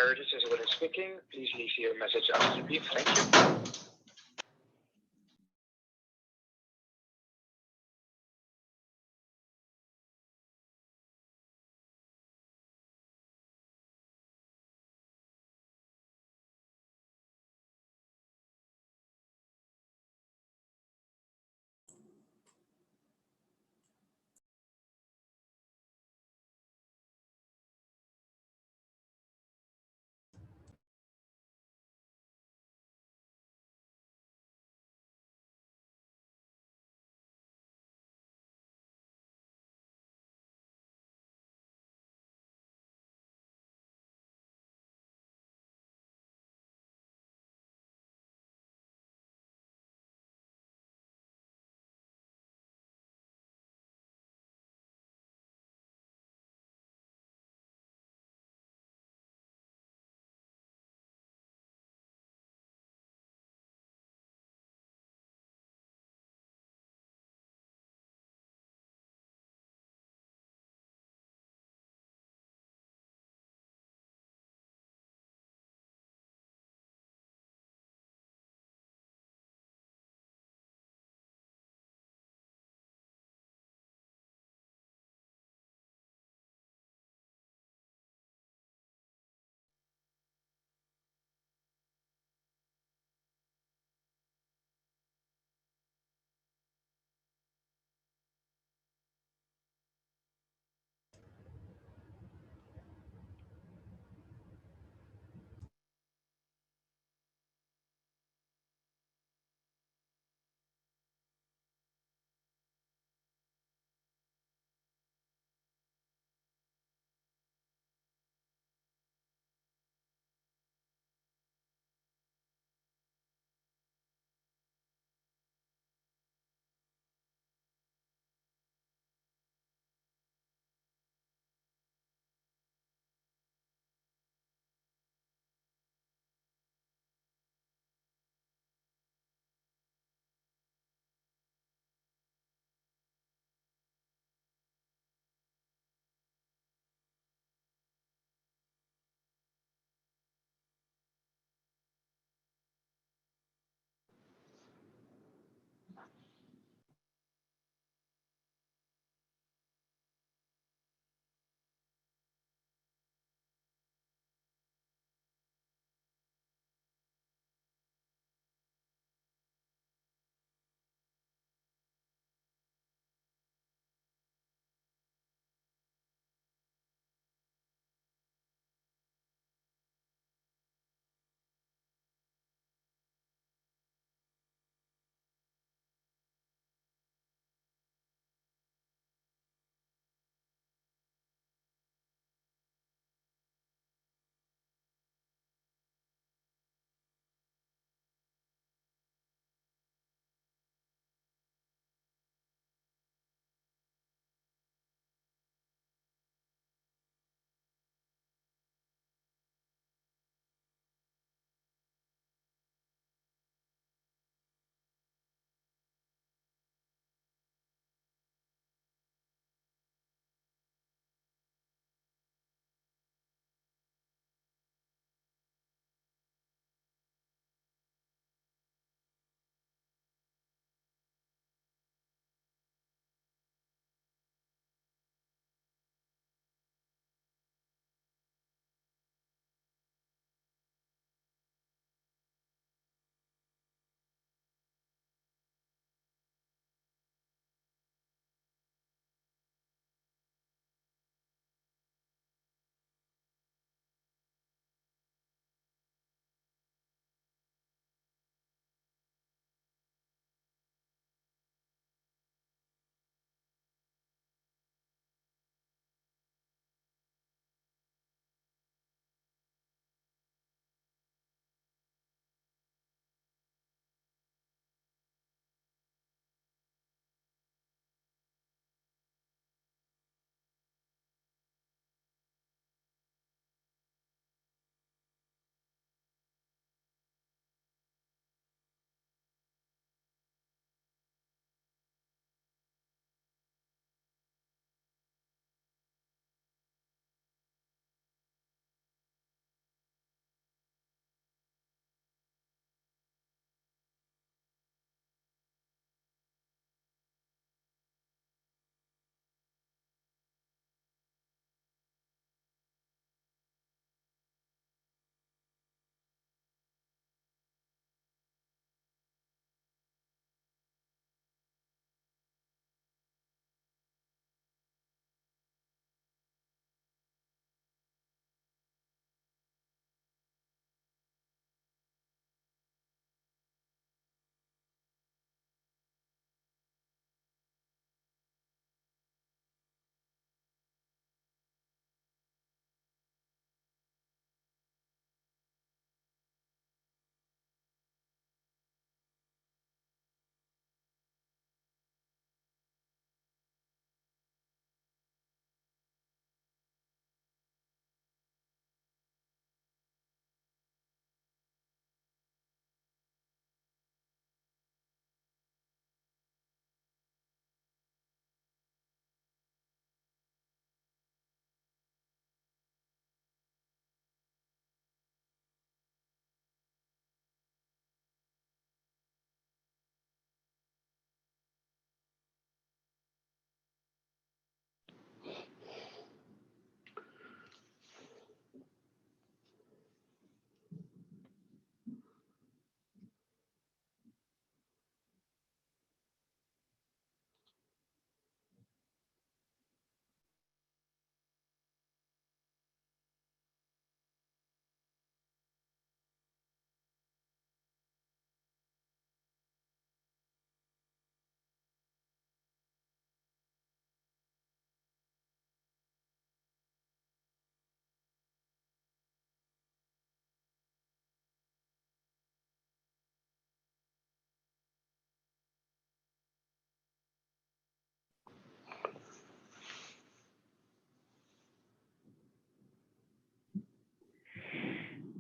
sir. This is Willis speaking. Please leave your message after the beep. Thank you.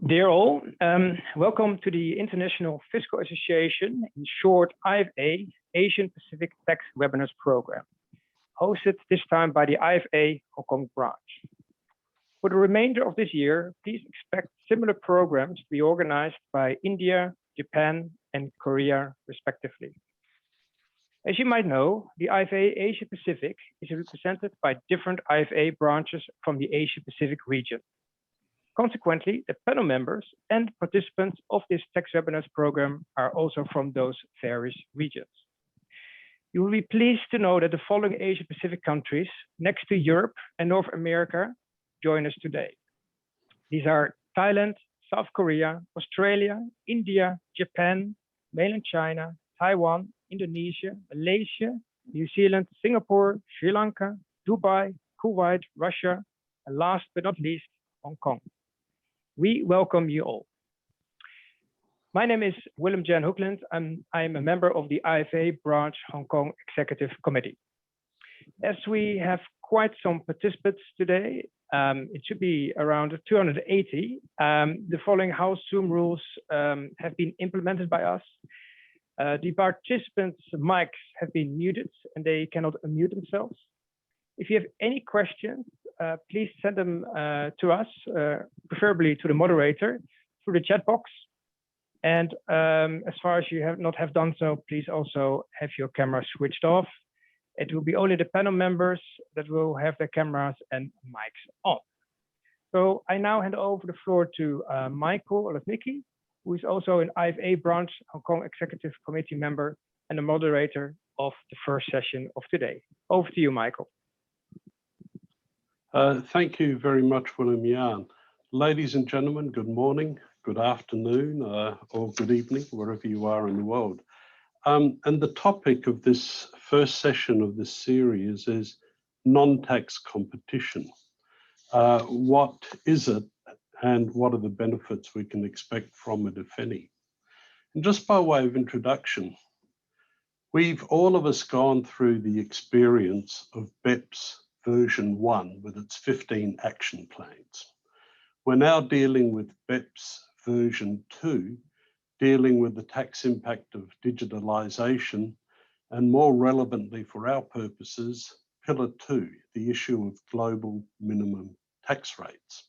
Dear all, welcome to the International Fiscal Association, in short IFA, Asian Pacific Tax Webinars Program, hosted this time by the IFA Hong Kong branch. For the remainder of this year, please expect similar programs to be organized by India, Japan, and Korea, respectively. As you might know, the IFA Asia Pacific is represented by different IFA branches from the Asia Pacific region. Consequently, the panel members and participants of this tax webinars program are also from those various regions. You will be pleased to know that the following Asia Pacific countries next to Europe and North America join us today. These are Thailand, South Korea, Australia, India, Japan, mainland China, Taiwan, Indonesia, Malaysia, New Zealand, Singapore, Sri Lanka, Dubai, Kuwait, Russia, and last but not least, Hong Kong. We welcome you all. My name is Willem Jan Hoekland. I am a member of the IFA branch Hong Kong Executive Committee. As we have quite some participants today, it should be around 280. The following house Zoom rules have been implemented by us. The participants' mics have been muted and they cannot unmute themselves. If you have any questions, please send them to us, preferably to the moderator, through the chat box. And as far as you have not done so, please also have your camera switched off. It will be only the panel members that will have their cameras and mics on. So I now hand over the floor to Michael Olesnicki, who is also an IFA branch Hong Kong Executive Committee member and the moderator of the first session of today. Over to you, Michael. Thank you very much, Willem Jan. Ladies and gentlemen, good morning, good afternoon, or good evening, wherever you are in the world. And the topic of this first session of this series is non-tax competition. What is it and what are the benefits we can expect from it, if any? And just by way of introduction, we've all of us gone through the experience of BEPS version 1 with its 15 action plans. We're now dealing with BEPS version 2, dealing with the tax impact of digitalization, and more relevantly for our purposes, Pillar 2, the issue of global minimum tax rates.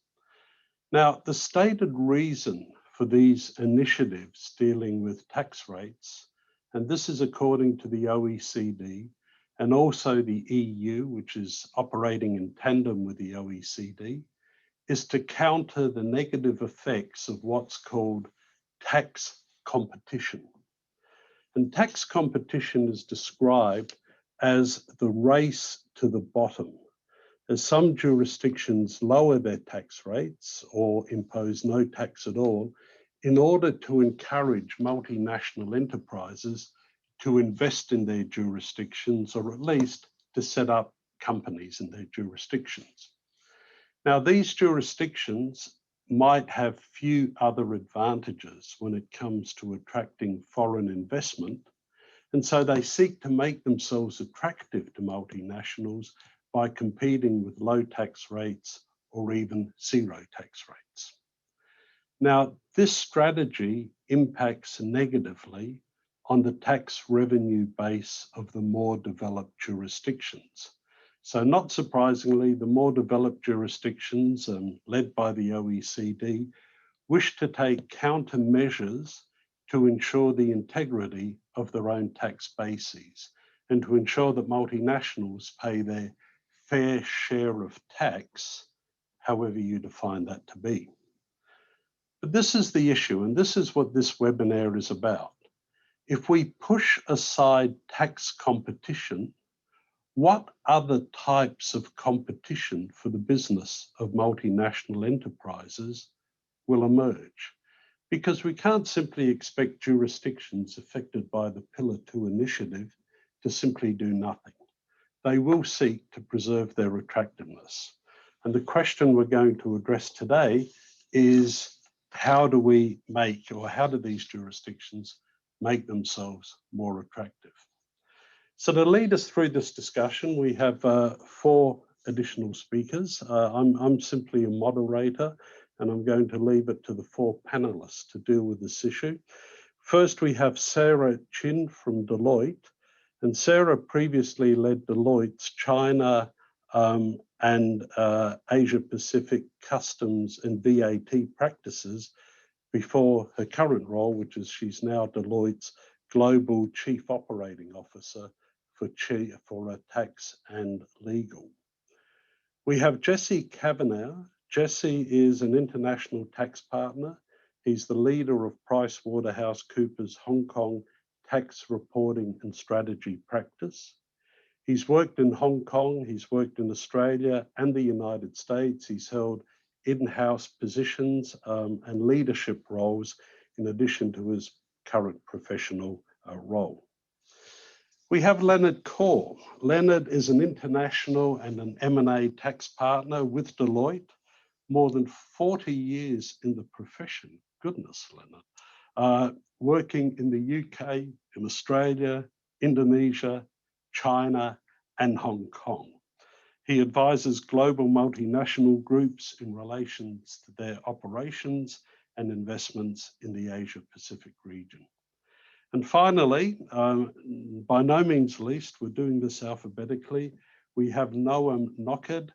Now, the stated reason for these initiatives dealing with tax rates, and this is according to the OECD, and also the EU, which is operating in tandem with the OECD, is to counter the negative effects of what's called tax competition. And tax competition is described as the race to the bottom, as some jurisdictions lower their tax rates or impose no tax at all in order to encourage multinational enterprises to invest in their jurisdictions, or at least to set up companies in their jurisdictions. Now, these jurisdictions might have few other advantages when it comes to attracting foreign investment, and so they seek to make themselves attractive to multinationals by competing with low tax rates or even zero tax rates. Now, this strategy impacts negatively on the tax revenue base of the more developed jurisdictions. So not surprisingly, the more developed jurisdictions, led by the OECD, wish to take countermeasures to ensure the integrity of their own tax bases and to ensure that multinationals pay their fair share of tax, however you define that to be. But this is the issue, and this is what this webinar is about. If we push aside tax competition, what other types of competition for the business of multinational enterprises will emerge? Because we can't simply expect jurisdictions affected by the Pillar 2 initiative to simply do nothing. They will seek to preserve their attractiveness. And the question we're going to address today is, how do we make, or how do these jurisdictions make themselves more attractive? So to lead us through this discussion, we have 4 additional speakers. I'm simply a moderator, and I'm going to leave it to the four panelists to deal with this issue. First, we have Sarah Chin from Deloitte, and Sarah previously led Deloitte's China and Asia Pacific customs and VAT practices before her current role, which is she's now Deloitte's Global Chief Operating Officer for tax and legal. We have Jesse Kavanagh. Jesse is an international tax partner. He's the leader of PricewaterhouseCoopers Hong Kong tax reporting and strategy practice. He's worked in Hong Kong, he's worked in Australia and the United States. He's held in-house positions and leadership roles in addition to his current professional role. We have Leonard Kaur. Leonard is an international and an M&A tax partner with Deloitte, more than 40 years in the profession. Goodness, Leonard. Working in the UK, in Australia, Indonesia, China, and Hong Kong. He advises global multinational groups in relation to their operations and investments in the Asia Pacific region. And finally, by no means least, we're doing this alphabetically, we have Noam Noked.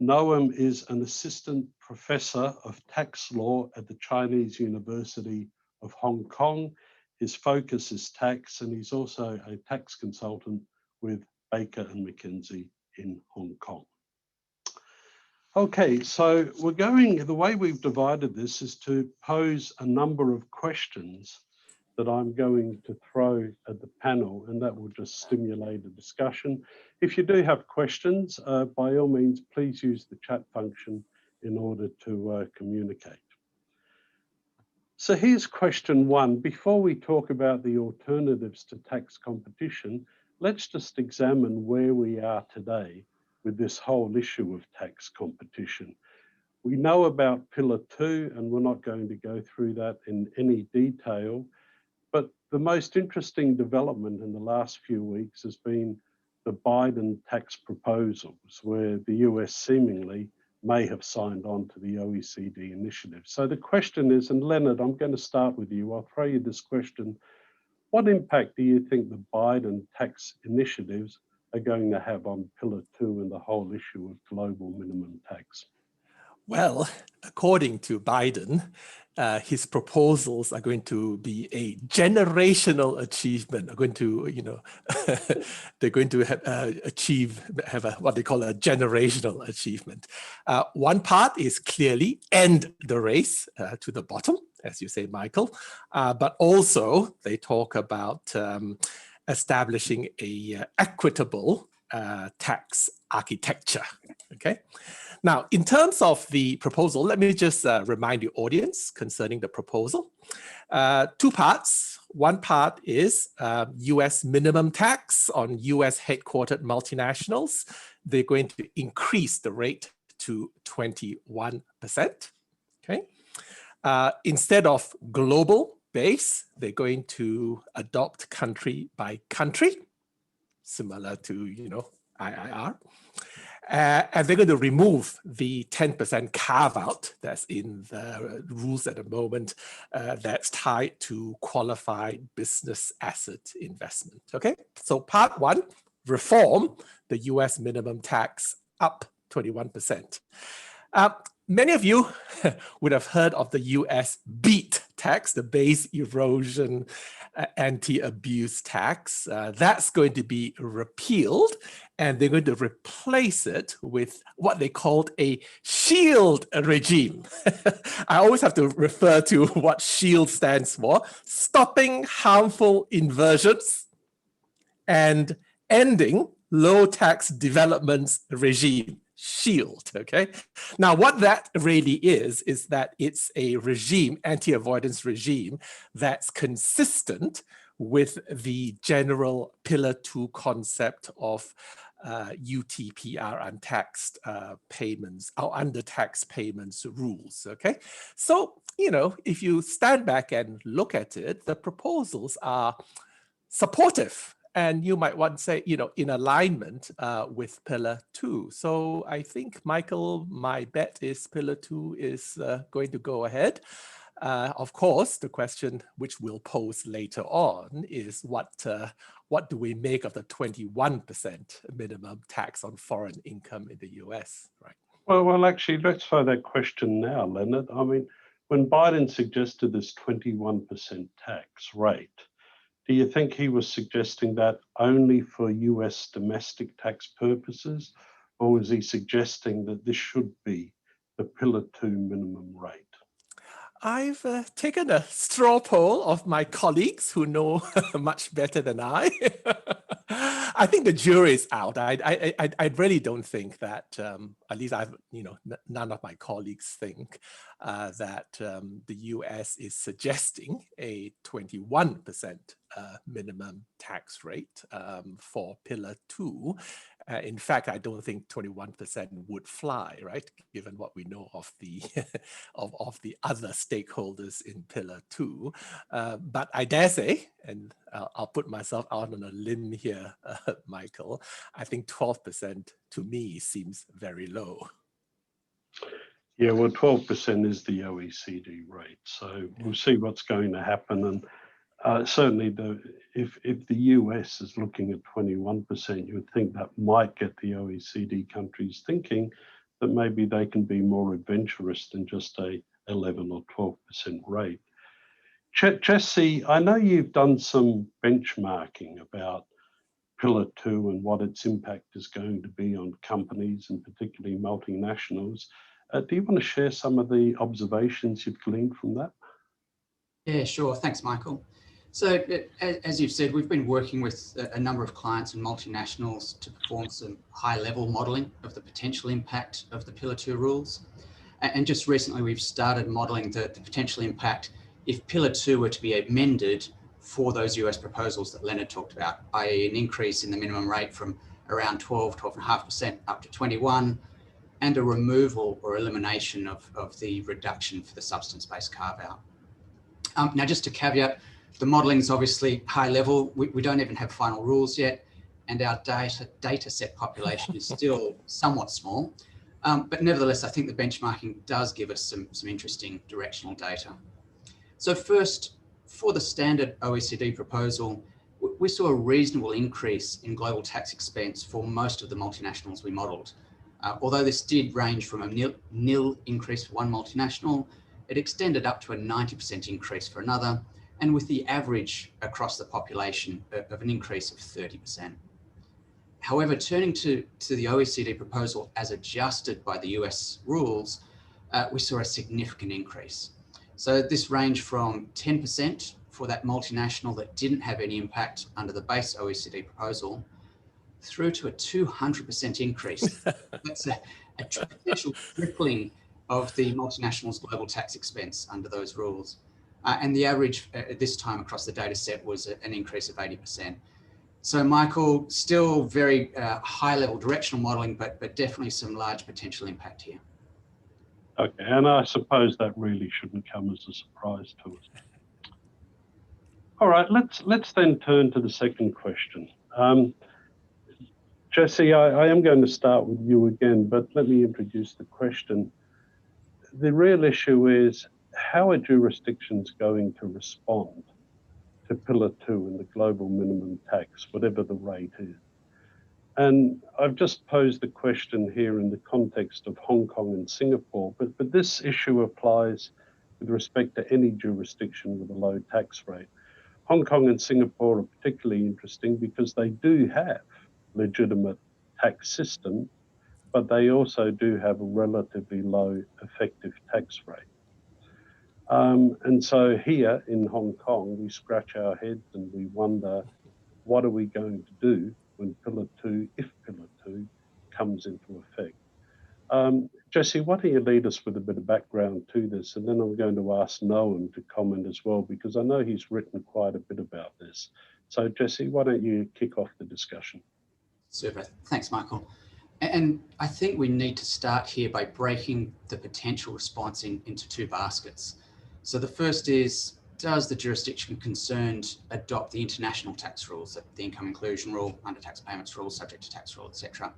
Noam is an assistant professor of tax law at the Chinese University of Hong Kong. His focus is tax, and he's also a tax consultant with Baker and McKenzie in Hong Kong. Okay, so the way we've divided this is to pose a number of questions that I'm going to throw at the panel, and that will just stimulate a discussion. If you do have questions, by all means, please use the chat function in order to communicate. So here's question one. Before we talk about the alternatives to tax competition, let's just examine where we are today with this whole issue of tax competition. We know about Pillar 2, and we're not going to go through that in any detail. But the most interesting development in the last few weeks has been the Biden tax proposals, where the US seemingly may have signed on to the OECD initiative. So the question is, and Leonard, I'm going to start with you. I'll throw you this question. What impact do you think the Biden tax initiatives are going to have on Pillar 2 and the whole issue of global minimum tax? Well, according to Biden, his proposals are going to be a generational achievement. Are going to, they're going to have what they call a generational achievement. One part is clearly end the race to the bottom, as you say, Michael. But also they talk about establishing a equitable tax architecture. Okay. Now, in terms of the proposal, let me just remind the audience concerning the proposal. Two parts. One part is US minimum tax on US headquartered multinationals. They're going to increase the rate to 21%. Okay. Instead of global base, they're going to adopt country by country, similar to, IIR. And they're going to remove the 10% carve-out that's in the rules at the moment that's tied to qualified business asset investment. Okay, so part one, reform the US minimum tax up 21%. Many of you would have heard of the US BEAT tax, the Base Erosion Anti-Abuse Tax. That's going to be repealed, and they're going to replace it with what they called a SHIELD regime. I always have to refer to what SHIELD stands for: stopping harmful inversions and ending low tax developments regime. SHIELD, okay? Now, what that really is that it's a regime, anti-avoidance regime, that's consistent with the general Pillar 2 concept of UTPR, untaxed payments, or under-tax payments rules, okay? So, if you stand back and look at it, the proposals are supportive And you might want to say, in alignment with Pillar 2. So I think, Michael, my bet is Pillar 2 is going to go ahead. Of course, the question which we'll pose later on is what do we make of the 21% minimum tax on foreign income in the US, right? Well, actually, let's throw that question now, Leonard. I mean, when Biden suggested this 21% tax rate, do you think he was suggesting that only for US domestic tax purposes, or was he suggesting that this should be the Pillar 2 minimum rate? I've taken a straw poll of my colleagues who know much better than I. I think the jury is out. I really don't think that, at least none of my colleagues think that the US is suggesting a 21% minimum tax rate for Pillar 2. In fact, I don't think 21% would fly, right? Given what we know of the of the other stakeholders in Pillar 2. But I dare say, and I'll put myself out on a limb here, Michael, I think 12% to me seems very low. Yeah, well, 12% is the OECD rate. So we'll see what's going to happen. And certainly, if the US is looking at 21%, you would think that might get the OECD countries thinking that maybe they can be more adventurous than just a 11 or 12% rate. Jesse, I know you've done some benchmarking about Pillar 2 and what its impact is going to be on companies and particularly multinationals. Do you want to share some of the observations you've gleaned from that? Yeah, sure. Thanks, Michael. So as you've said, we've been working with a number of clients and multinationals to perform some high-level modelling of the potential impact of the Pillar 2 rules. And just recently, we've started modelling the potential impact if Pillar 2 were to be amended for those US proposals that Leonard talked about, i.e. an increase in the minimum rate from around 12.5% up to 21%, and a removal or elimination of the reduction for the substance-based carve-out. Now, just to caveat, the modelling is obviously high level. We don't even have final rules yet, and our data set population is still somewhat small. But nevertheless, I think the benchmarking does give us some interesting directional data. So first, for the standard OECD proposal, we saw a reasonable increase in global tax expense for most of the multinationals we modelled. Although this did range from a nil increase for one multinational, it extended up to a 90% increase for another, and with the average across the population of an increase of 30%. However, turning to the OECD proposal as adjusted by the US rules, we saw a significant increase. So this ranged from 10% for that multinational that didn't have any impact under the base OECD proposal, through to a 200% increase. That's a potential tripling of the multinational's global tax expense under those rules. And the average this time across the data set was an increase of 80%. So Michael, still very high level directional modelling, but definitely some large potential impact here. Okay, and I suppose that really shouldn't come as a surprise to us. All right, let's then turn to the second question. Jesse, I am going to start with you again, but let me introduce the question. The real issue is, how are jurisdictions going to respond to Pillar 2 and the global minimum tax, whatever the rate is? And I've just posed the question here in the context of Hong Kong and Singapore, but this issue applies with respect to any jurisdiction with a low tax rate. Hong Kong and Singapore are particularly interesting because they do have legitimate tax systems, but they also do have a relatively low effective tax rate. And so here in Hong Kong, we scratch our heads and we wonder, what are we going to do when Pillar 2, if Pillar 2 comes into effect? Jesse, why don't you lead us with a bit of background to this, and then I'm going to ask Noam to comment as well, because I know he's written quite a bit about this. So Jesse, why don't you kick off the discussion? Super, thanks Michael. And I think we need to start here by breaking the potential response into two baskets. So the first is does the jurisdiction concerned adopt the international tax rules, the income inclusion rule, under tax payments rule, subject to tax rule, etc.?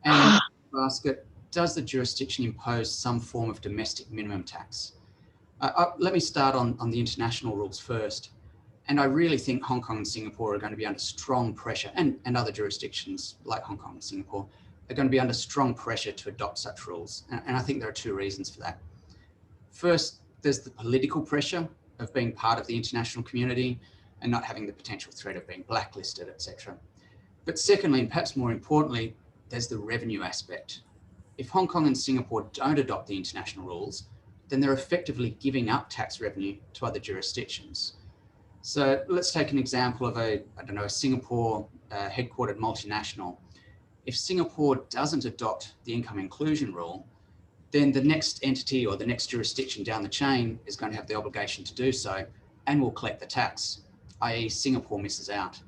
And basket, does the jurisdiction impose some form of domestic minimum tax? Let me start on the international rules first. And I really think Hong Kong and Singapore are going to be under strong pressure, and other jurisdictions like Hong Kong and Singapore are going to be under strong pressure to adopt such rules. And I think there are two reasons for that. First, there's the political pressure of being part of the international community and not having the potential threat of being blacklisted, etc. But secondly, and perhaps more importantly, there's the revenue aspect. If Hong Kong and Singapore don't adopt the international rules, then they're effectively giving up tax revenue to other jurisdictions. So let's take an example of a Singapore headquartered multinational. If Singapore doesn't adopt the income inclusion rule, then the next entity or the next jurisdiction down the chain is going to have the obligation to do so and will collect the tax, i.e. Singapore misses out.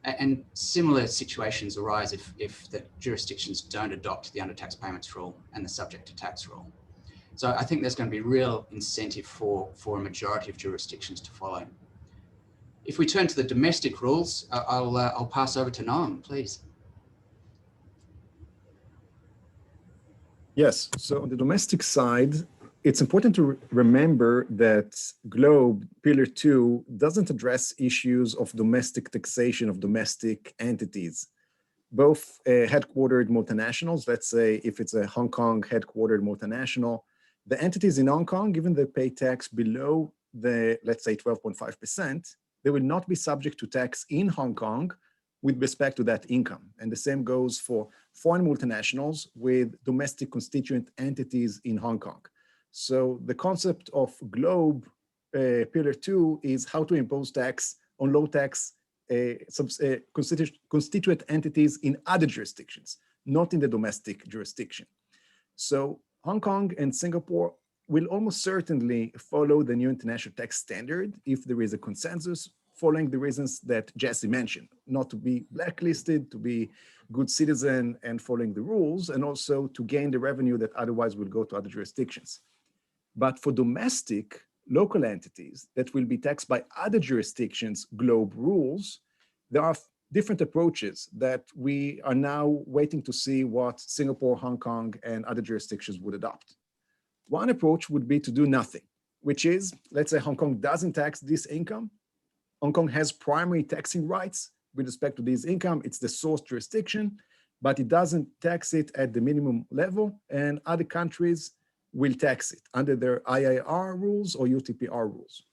And similar situations arise if the jurisdictions don't adopt the under tax payments rule and the subject to tax rule. So I think there's going to be real incentive for a majority of jurisdictions to follow. If we turn to the domestic rules, I'll pass over to Noam, please. Yes, so on the domestic side, it's important to remember that GloBE Pillar 2 doesn't address issues of domestic taxation of domestic entities. Both headquartered multinationals, let's say if it's a Hong Kong headquartered multinational, the entities in Hong Kong, given they pay tax below the, let's say 12.5%, they will not be subject to tax in Hong Kong with respect to that income. And the same goes for foreign multinationals with domestic constituent entities in Hong Kong. So the concept of GloBE Pillar 2 is how to impose tax on low tax constituent entities in other jurisdictions, not in the domestic jurisdiction. So Hong Kong and Singapore will almost certainly follow the new international tax standard if there is a consensus, following the reasons that Jesse mentioned, not to be blacklisted, to be good citizen and following the rules, and also to gain the revenue that otherwise will go to other jurisdictions. But for domestic local entities that will be taxed by other jurisdictions' GloBE rules, there are different approaches that we are now waiting to see what Singapore, Hong Kong, and other jurisdictions would adopt. One approach would be to do nothing, which is, let's say Hong Kong doesn't tax this income. Hong Kong has primary taxing rights with respect to this income. It's the source jurisdiction, but it doesn't tax it at the minimum level, and other countries will tax it under their IIR rules or UTPR rules.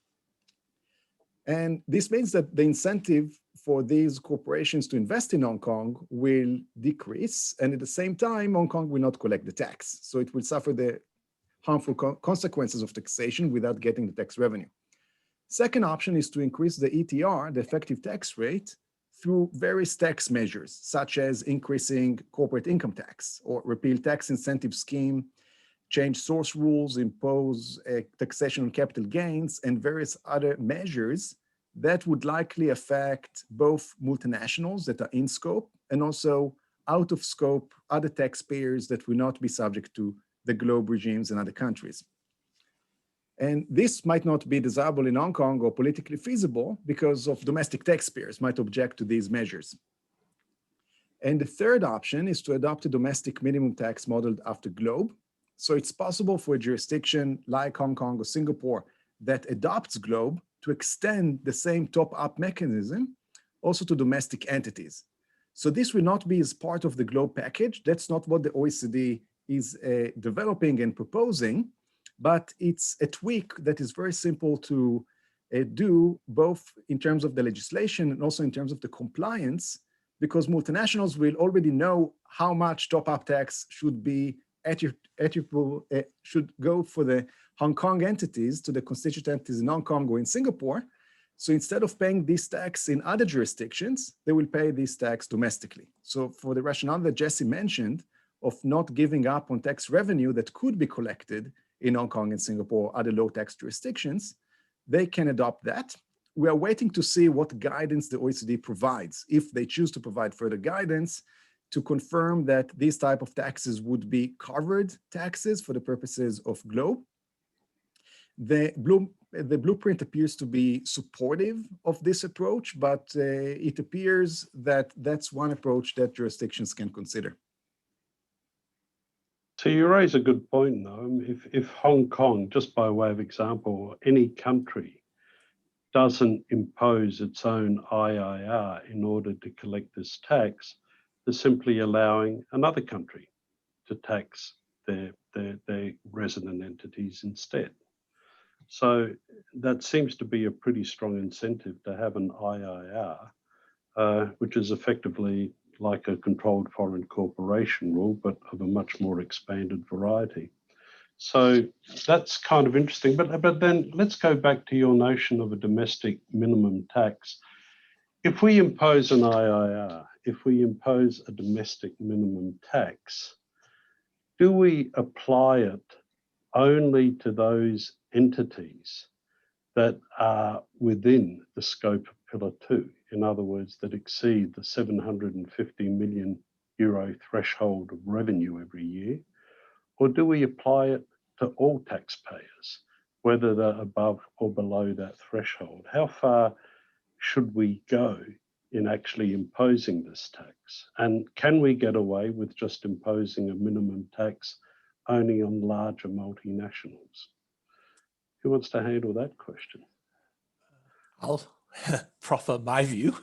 And this means that the incentive for these corporations to invest in Hong Kong will decrease, and at the same time, Hong Kong will not collect the tax. So it will suffer the harmful consequences of taxation without getting the tax revenue. Second option is to increase the ETR, the effective tax rate, through various tax measures, such as increasing corporate income tax or repeal tax incentive scheme, change source rules, impose a taxation on capital gains, and various other measures that would likely affect both multinationals that are in scope and also out of scope other taxpayers that will not be subject to the GloBE regimes in other countries. And this might not be desirable in Hong Kong or politically feasible because of domestic taxpayers might object to these measures. And the third option is to adopt a domestic minimum tax modeled after GloBE. So it's possible for a jurisdiction like Hong Kong or Singapore that adopts GloBE to extend the same top-up mechanism also to domestic entities. So this will not be as part of the GloBE package. That's not what the OECD is developing and proposing, but it's a tweak that is very simple to do, both in terms of the legislation and also in terms of the compliance, because multinationals will already know how much top-up tax should be should go for the Hong Kong entities to the constituent entities in Hong Kong or in Singapore. So instead of paying this tax in other jurisdictions, they will pay this tax domestically. So for the rationale that Jesse mentioned of not giving up on tax revenue that could be collected in Hong Kong and Singapore, other low tax jurisdictions, they can adopt that. We are waiting to see what guidance the OECD provides, if they choose to provide further guidance to confirm that these type of taxes would be covered taxes for the purposes of GloBE. The the blueprint appears to be supportive of this approach, but it appears that that's one approach that jurisdictions can consider. So you raise a good point, though. If Hong Kong, just by way of example, any country doesn't impose its own IIR in order to collect this tax, they're simply allowing another country to tax their resident entities instead. So that seems to be a pretty strong incentive to have an IIR, which is effectively like a controlled foreign corporation rule, but of a much more expanded variety. So that's kind of interesting. But then let's go back to your notion of a domestic minimum tax. If we impose an IIR, if we impose a domestic minimum tax, do we apply it only to those entities that are within the scope of Pillar 2? In other words, that exceed the 750 million euro threshold of revenue every year? Or do we apply it to all taxpayers, whether they're above or below that threshold? How far should we go in actually imposing this tax? And can we get away with just imposing a minimum tax only on larger multinationals? Who wants to handle that question? I'll proffer my view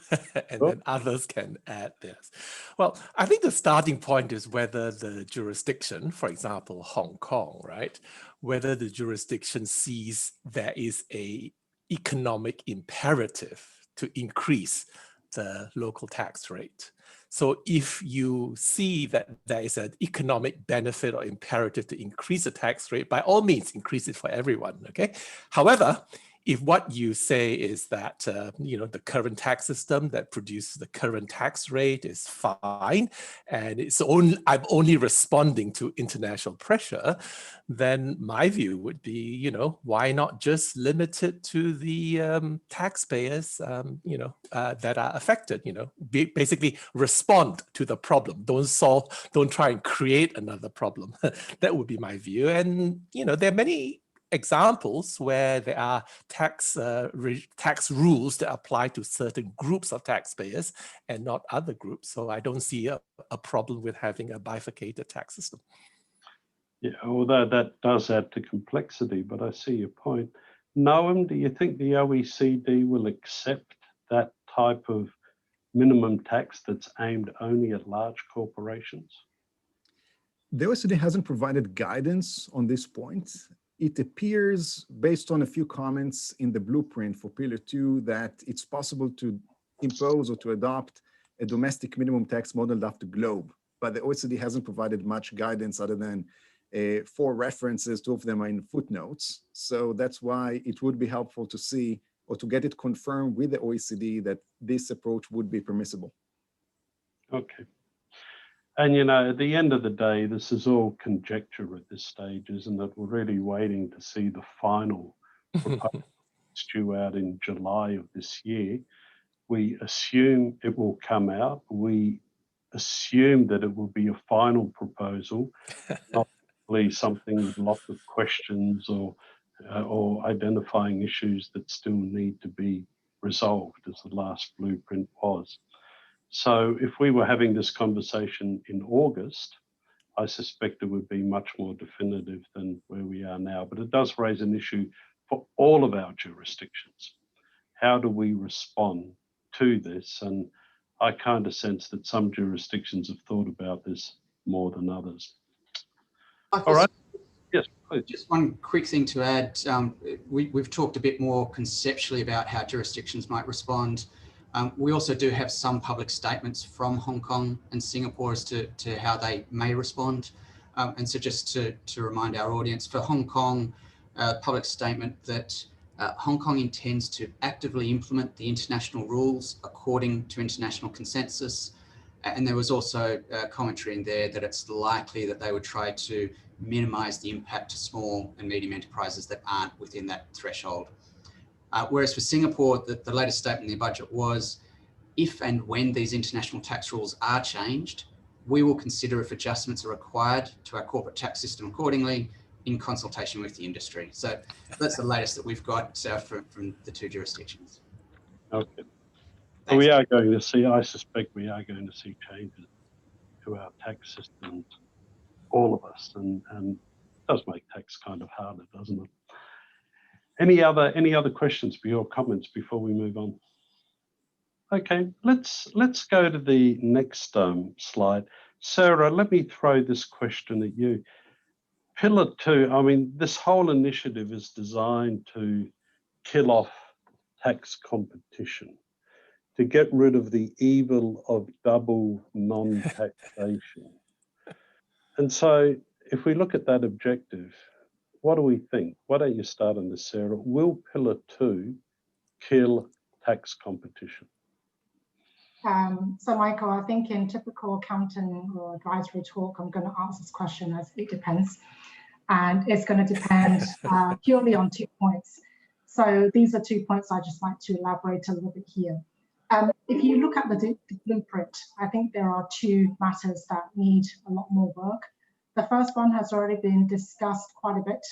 and then others can add theirs. Well, I think the starting point is whether the jurisdiction, for example, Hong Kong, right, whether the jurisdiction sees there is an economic imperative to increase the local tax rate. So if you see that there is an economic benefit or imperative to increase the tax rate, by all means, increase it for everyone, okay? However, if what you say is that, the current tax system that produces the current tax rate is fine, and I'm only responding to international pressure, then my view would be, why not just limit it to the taxpayers, that are affected, basically respond to the problem. Don't try and create another problem. That would be my view. And, there are many examples where there are tax rules that apply to certain groups of taxpayers and not other groups. So I don't see a problem with having a bifurcated tax system. Yeah, although that does add to complexity, but I see your point. Noam, do you think the OECD will accept that type of minimum tax that's aimed only at large corporations? The OECD hasn't provided guidance on this point. It appears, based on a few comments in the blueprint for Pillar 2, that it's possible to impose or to adopt a domestic minimum tax modeled after GLOBE, but the OECD hasn't provided much guidance other than 4 references. 2 of them are in footnotes. So that's why it would be helpful to see or to get it confirmed with the OECD that this approach would be permissible. Okay. And, at the end of the day, this is all conjecture at this stage, isn't it? We're really waiting to see the final proposal due out in July of this year. We assume it will come out. We assume that it will be a final proposal, not really something with lots of questions or identifying issues that still need to be resolved, as the last blueprint was. So if we were having this conversation in August, I suspect it would be much more definitive than where we are now. But it does raise an issue for all of our jurisdictions. How do we respond to this? And I kind of sense that some jurisdictions have thought about this more than others. All right. Yes, please. Just one quick thing to add. We've talked a bit more conceptually about how jurisdictions might respond. We also do have some public statements from Hong Kong and Singapore as to how they may respond. And so just to remind our audience, for Hong Kong, public statement that Hong Kong intends to actively implement the international rules according to international consensus. And there was also commentary in there that it's likely that they would try to minimize the impact to small and medium enterprises that aren't within that threshold. Whereas for Singapore, the latest statement in their budget was, if and when these international tax rules are changed, we will consider if adjustments are required to our corporate tax system accordingly, in consultation with the industry. So that's the latest that we've got from the two jurisdictions. Okay. Thanks. We are going to see, I suspect we are going to see changes to our tax systems, all of us, and it does make tax kind of harder, doesn't it? Any other questions or comments before we move on? Okay, let's go to the next slide. Sarah, let me throw this question at you. Pillar 2, I mean, this whole initiative is designed to kill off tax competition, to get rid of the evil of double non-taxation. And so if we look at that objective, what do we think? Why don't you start on this, Sarah? Will Pillar 2 kill tax competition? So Michael, I think in typical accounting or advisory talk, I'm going to answer this question as it depends. And it's going to depend purely on 2 points. So these are 2 points I'd just like to elaborate a little bit here. If you look at the blueprint, I think there are 2 matters that need a lot more work. The first one has already been discussed quite a bit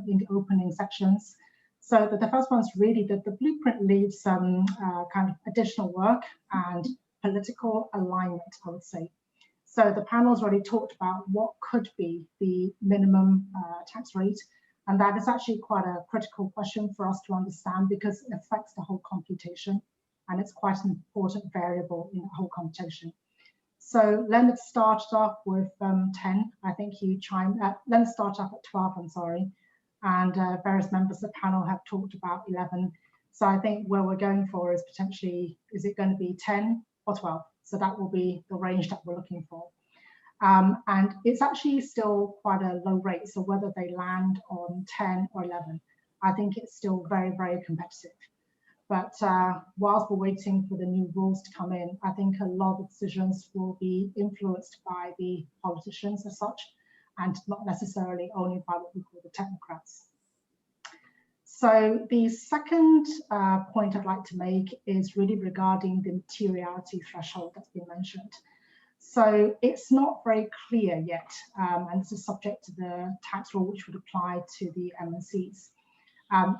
in the opening sections. So the first one's really that the blueprint leaves some kind of additional work and political alignment, I would say. So the panel's already talked about what could be the minimum tax rate, and that is actually quite a critical question for us to understand because it affects the whole computation, and it's quite an important variable in the whole computation. So Leonard started off with 10. I think he Leonard started off at 12, I'm sorry. And various members of the panel have talked about 11. So I think where we're going for is potentially, is it going to be 10 or 12? So that will be the range that we're looking for. And it's actually still quite a low rate. So whether they land on 10 or 11, I think it's still very, very competitive. But whilst we're waiting for the new rules to come in, I think a lot of decisions will be influenced by the politicians as such, and not necessarily only by what we call the technocrats. So the second point I'd like to make is really regarding the materiality threshold that's been mentioned. So it's not very clear yet, and this is subject to the tax law which would apply to the MNCs.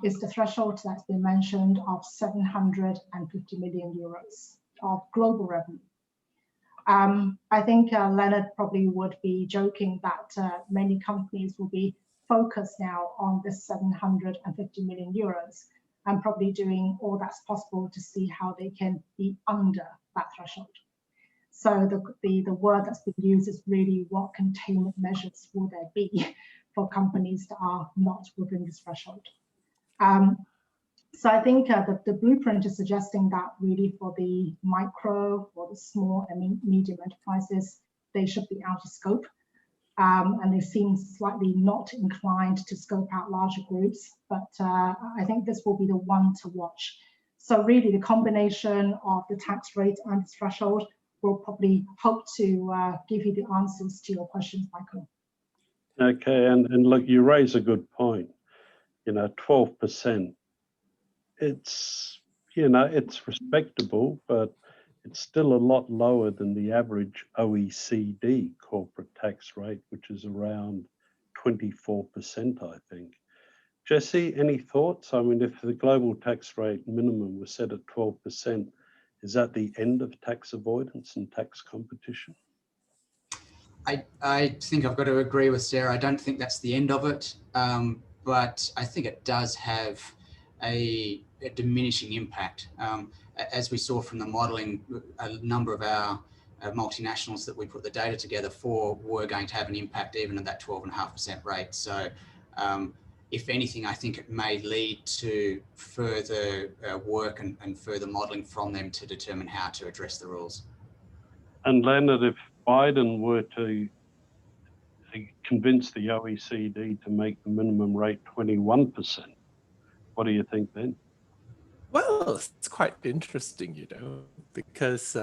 Is the threshold that's been mentioned of 750 million euros of global revenue. I think Leonard probably would be joking that many companies will be focused now on this 750 million euros and probably doing all that's possible to see how they can be under that threshold. So the word that's been used is really what containment measures will there be for companies that are not within this threshold. So I think the blueprint is suggesting that really for the micro or the small and medium enterprises, they should be out of scope. And they seem slightly not inclined to scope out larger groups, but I think this will be the one to watch. So really the combination of the tax rate and the threshold will probably hope to give you the answers to your questions, Michael. Okay, and look, you raise a good point. 12%, it's, it's respectable, but it's still a lot lower than the average OECD corporate tax rate, which is around 24%, I think. Jesse, any thoughts? I mean, if the global tax rate minimum was set at 12%, is that the end of tax avoidance and tax competition? I think I've got to agree with Sarah. I don't think that's the end of it. But I think it does have a diminishing impact. As we saw from the modelling, a number of our multinationals that we put the data together for were going to have an impact even at that 12.5% rate. So if anything, I think it may lead to further work and further modelling from them to determine how to address the rules. And Leonard, if Biden were to convince the OECD to make the minimum rate 21%, what do you think then? Well, it's quite interesting, because,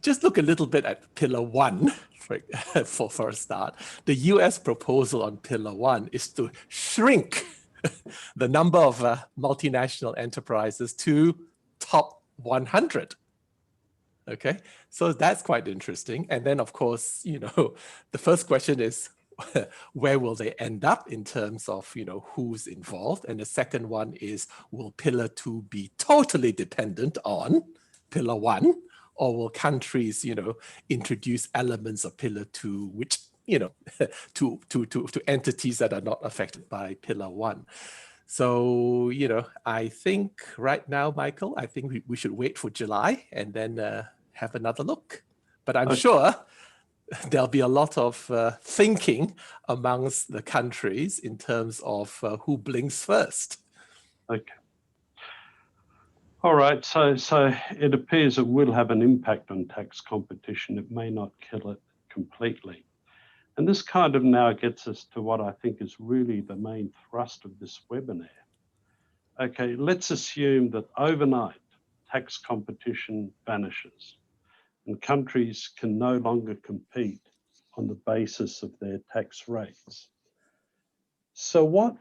just look a little bit at Pillar 1 for a start. The US proposal on Pillar 1 is to shrink the number of multinational enterprises to top 100. Okay, so that's quite interesting. And then, of course, the first question is, where will they end up in terms of, who's involved? And the second one is, will Pillar 2 be totally dependent on Pillar 1? Or will countries, introduce elements of Pillar 2, which, to entities that are not affected by Pillar 1? So, I think right now, Michael, I think we should wait for July and then have another look. But I'm sure there'll be a lot of thinking amongst the countries in terms of who blinks first. Okay. All right, so it appears it will have an impact on tax competition. It may not kill it completely. And this kind of now gets us to what I think is really the main thrust of this webinar. Okay, let's assume that overnight tax competition vanishes and countries can no longer compete on the basis of their tax rates. So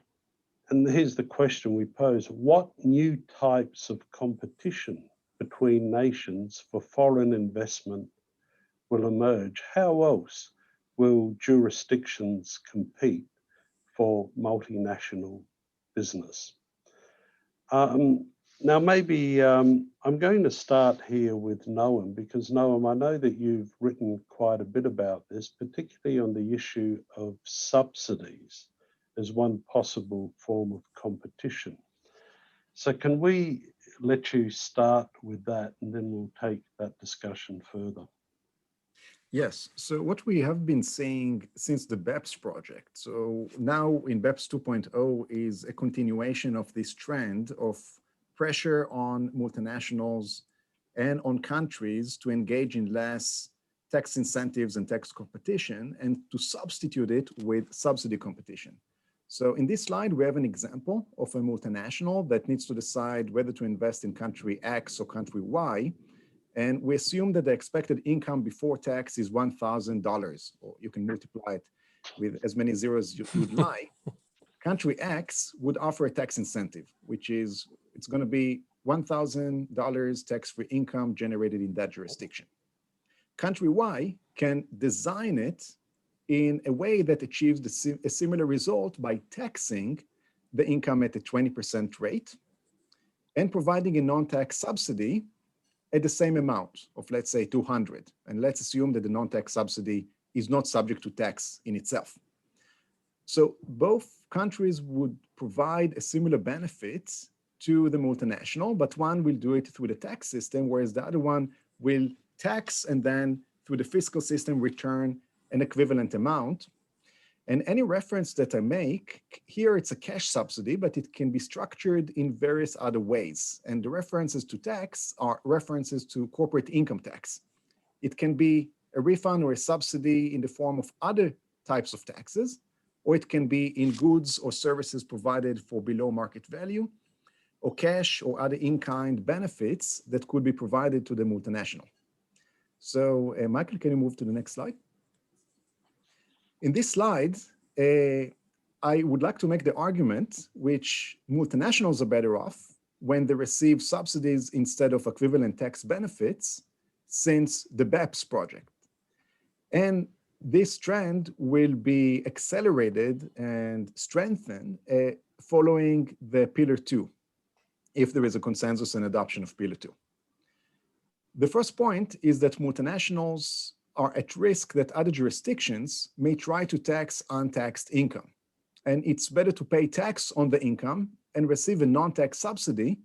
and here's the question we pose, what new types of competition between nations for foreign investment will emerge? How else will jurisdictions compete for multinational business? Now, maybe I'm going to start here with Noam, because Noam, I know that you've written quite a bit about this, particularly on the issue of subsidies as one possible form of competition. So can we let you start with that, and then we'll take that discussion further? Yes, so what we have been seeing since the BEPS project, so now in BEPS 2.0 is a continuation of this trend of pressure on multinationals and on countries to engage in less tax incentives and tax competition and to substitute it with subsidy competition. So in this slide, we have an example of a multinational that needs to decide whether to invest in country X or country Y. And we assume that the expected income before tax is $1,000, or you can multiply it with as many zeros you would like. Country X would offer a tax incentive, which is, it's going to be $1,000 tax-free income generated in that jurisdiction. Country Y can design it in a way that achieves a similar result by taxing the income at a 20% rate and providing a non-tax subsidy at the same amount of, let's say, 200. And let's assume that the non-tax subsidy is not subject to tax in itself. So both countries would provide a similar benefit to the multinational, but one will do it through the tax system, whereas the other one will tax and then through the fiscal system return an equivalent amount. And any reference that I make here, it's a cash subsidy, but it can be structured in various other ways. And the references to tax are references to corporate income tax. It can be a refund or a subsidy in the form of other types of taxes, or it can be in goods or services provided for below market value, or cash or other in-kind benefits that could be provided to the multinational. So Michael, can you move to the next slide? In this slide, I would like to make the argument which multinationals are better off when they receive subsidies instead of equivalent tax benefits since the BEPS project. And this trend will be accelerated and strengthened following the Pillar 2, if there is a consensus and adoption of Pillar 2. The first point is that multinationals are at risk that other jurisdictions may try to tax untaxed income. And it's better to pay tax on the income and receive a non-tax subsidy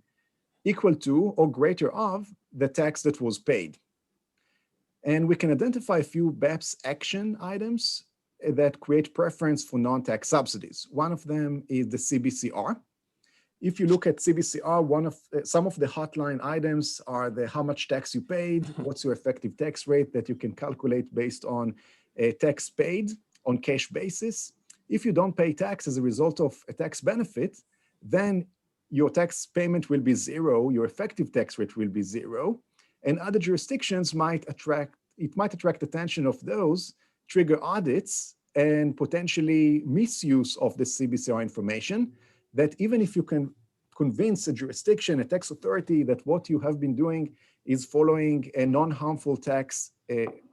equal to or greater of the tax that was paid. And we can identify a few BEPS action items that create preference for non-tax subsidies. One of them is the CBCR. If you look at CBCR, some of the hotline items are the how much tax you paid, what's your effective tax rate that you can calculate based on a tax paid on cash basis. If you don't pay tax as a result of a tax benefit, then your tax payment will be zero, your effective tax rate will be zero, and other jurisdictions might attract attention of those, trigger audits, and potentially misuse of the CBCR information, that even if you can convince a jurisdiction, a tax authority, that what you have been doing is following a non-harmful tax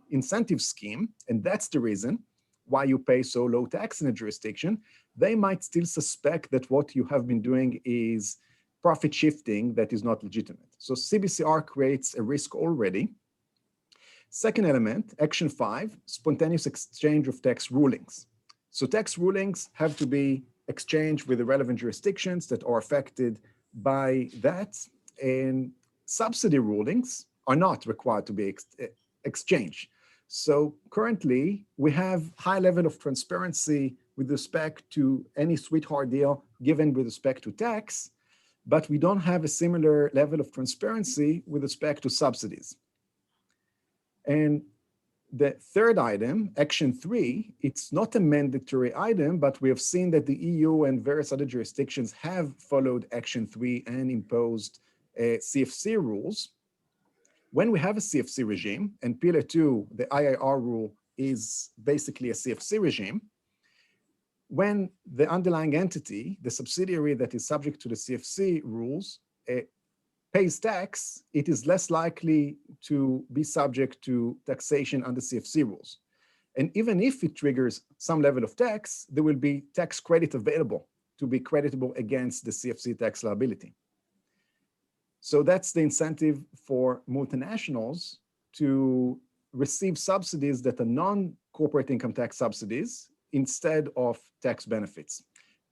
incentive scheme, and that's the reason why you pay so low tax in a jurisdiction, they might still suspect that what you have been doing is profit shifting that is not legitimate. So CBCR creates a risk already. Second element, Action 5, spontaneous exchange of tax rulings. So tax rulings have to be exchanged with the relevant jurisdictions that are affected by that, and subsidy rulings are not required to be exchanged. So currently, we have high level of transparency with respect to any sweetheart deal given with respect to tax, but we don't have a similar level of transparency with respect to subsidies. And the third item, Action 3, it's not a mandatory item, but we have seen that the EU and various other jurisdictions have followed Action 3 and imposed CFC rules. When we have a CFC regime, and Pillar 2, the IIR rule, is basically a CFC regime, when the underlying entity, the subsidiary that is subject to the CFC rules, pays tax, it is less likely to be subject to taxation under CFC rules. And even if it triggers some level of tax, there will be tax credit available to be creditable against the CFC tax liability. So that's the incentive for multinationals to receive subsidies that are non-corporate income tax subsidies instead of tax benefits.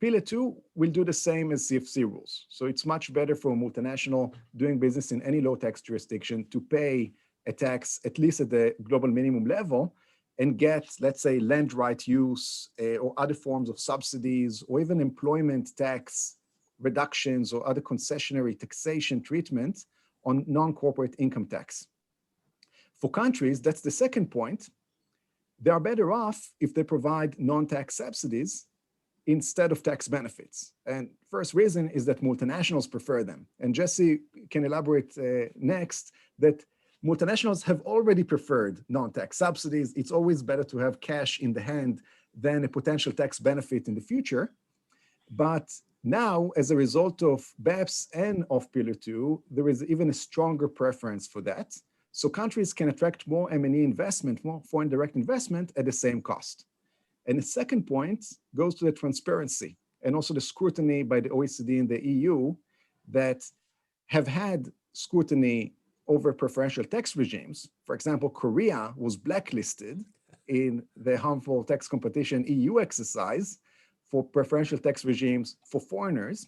Pillar 2 will do the same as CFC rules. So it's much better for a multinational doing business in any low tax jurisdiction to pay a tax, at least at the global minimum level, and get, let's say, land right use or other forms of subsidies, or even employment tax reductions or other concessionary taxation treatment on non-corporate income tax. For countries, that's the second point, they are better off if they provide non-tax subsidies instead of tax benefits. And first reason is that multinationals prefer them. And Jesse can elaborate next that multinationals have already preferred non-tax subsidies. It's always better to have cash in the hand than a potential tax benefit in the future. But now, as a result of BEPS and of Pillar 2, there is even a stronger preference for that. So countries can attract more M&E investment, more foreign direct investment at the same cost. And the second point goes to the transparency and also the scrutiny by the OECD and the EU that have had scrutiny over preferential tax regimes. For example, Korea was blacklisted in the harmful tax competition EU exercise for preferential tax regimes for foreigners.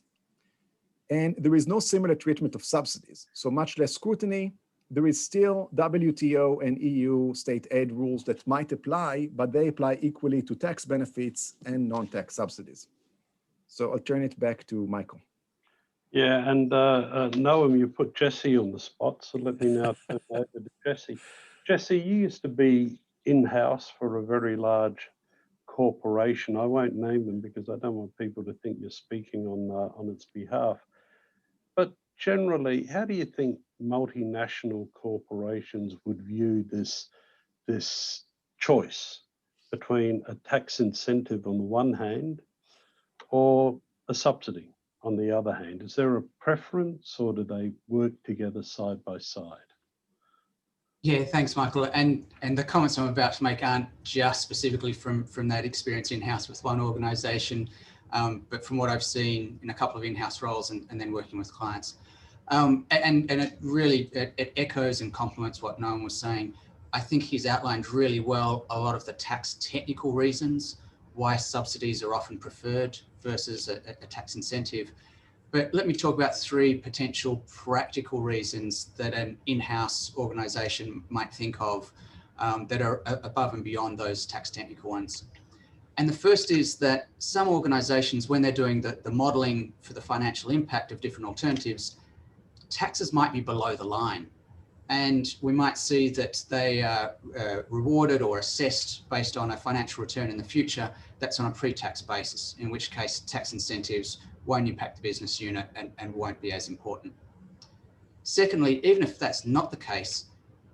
And there is no similar treatment of subsidies. So much less scrutiny. There is still WTO and EU state aid rules that might apply, but they apply equally to tax benefits and non-tax subsidies. So I'll turn it back to Michael. Yeah, and Noam, you put Jesse on the spot, so let me now turn over to Jesse. Jesse, you used to be in-house for a very large corporation. I won't name them because I don't want people to think you're speaking on its behalf. But generally, how do you think multinational corporations would view this choice between a tax incentive on the one hand or a subsidy on the other hand? Is there a preference, or do they work together side by side? Yeah, thanks, Michael. And the comments I'm about to make aren't just specifically from that experience in-house with one organisation, but from what I've seen in a couple of in-house roles and then working with clients. And it really it echoes and complements what Noam was saying. I think he's outlined really well a lot of the tax technical reasons why subsidies are often preferred versus a tax incentive. But let me talk about three potential practical reasons that an in-house organisation might think of that are above and beyond those tax technical ones. And the first is that some organisations, when they're doing the modelling for the financial impact of different alternatives, taxes might be below the line. And we might see that they are rewarded or assessed based on a financial return in the future that's on a pre-tax basis, in which case tax incentives won't impact the business unit and won't be as important. Secondly, even if that's not the case,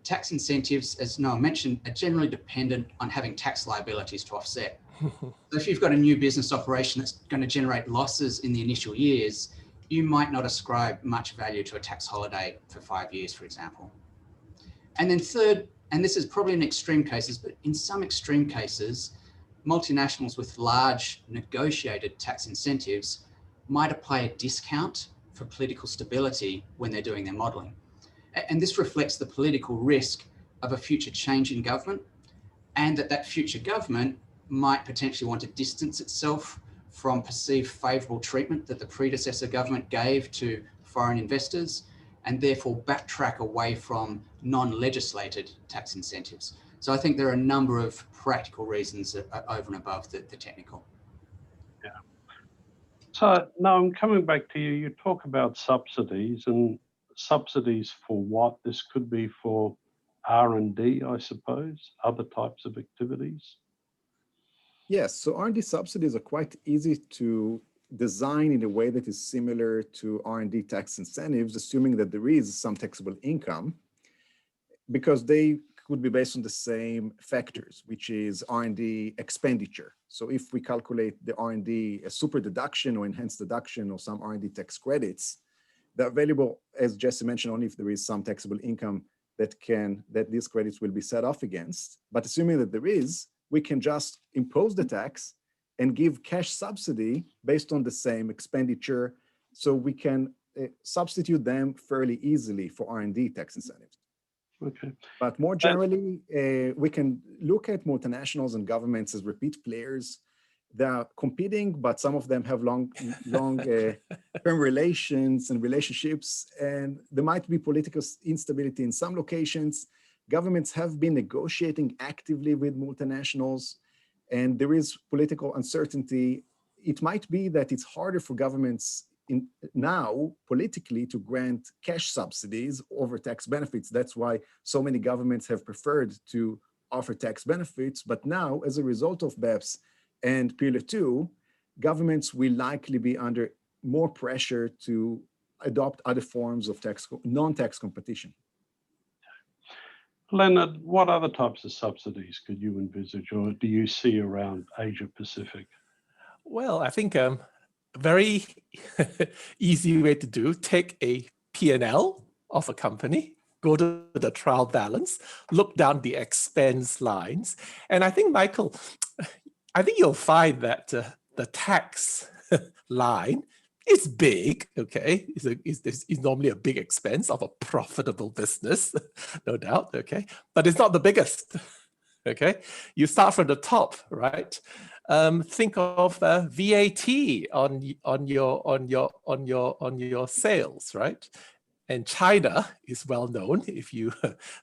tax incentives, as Noam mentioned, are generally dependent on having tax liabilities to offset. So if you've got a new business operation that's going to generate losses in the initial years, you might not ascribe much value to a tax holiday for 5 years, for example. And then third, and this is probably in extreme cases, but in some extreme cases, multinationals with large negotiated tax incentives might apply a discount for political stability when they're doing their modelling. And this reflects the political risk of a future change in government, and that future government might potentially want to distance itself from perceived favourable treatment that the predecessor government gave to foreign investors, and therefore backtrack away from non-legislated tax incentives. So I think there are a number of practical reasons over and above the technical. Yeah. So now I'm coming back to you. You talk about subsidies, and subsidies for what? This could be for R&D, I suppose, other types of activities. Yes, so R&D subsidies are quite easy to design in a way that is similar to R&D tax incentives, assuming that there is some taxable income, because they could be based on the same factors, which is R&D expenditure. So if we calculate the R&D a super deduction or enhanced deduction or some R&D tax credits, they're available, as Jesse mentioned, only if there is some taxable income that these credits will be set off against. But assuming that there is, we can just impose the tax and give cash subsidy based on the same expenditure. So we can substitute them fairly easily for R&D tax incentives. Okay. But more generally, we can look at multinationals and governments as repeat players. They are competing, but some of them have long-term relations and relationships, and there might be political instability in some locations. Governments have been negotiating actively with multinationals, and there is political uncertainty. It might be that it's harder for governments now politically to grant cash subsidies over tax benefits. That's why so many governments have preferred to offer tax benefits. But now, as a result of BEPS and Pillar 2, governments will likely be under more pressure to adopt other forms of non-tax competition. Leonard, what other types of subsidies could you envisage, or do you see around Asia Pacific? Well, I think a very easy way to do, take a P&L of a company, go to the trial balance, look down the expense lines. And I think, Michael, I think you'll find that the tax line is big, okay? It's normally a big expense of a profitable business, no doubt, okay? But it's not the biggest, okay? You start from the top, right? Think of VAT on your sales, right? And China is well known. If you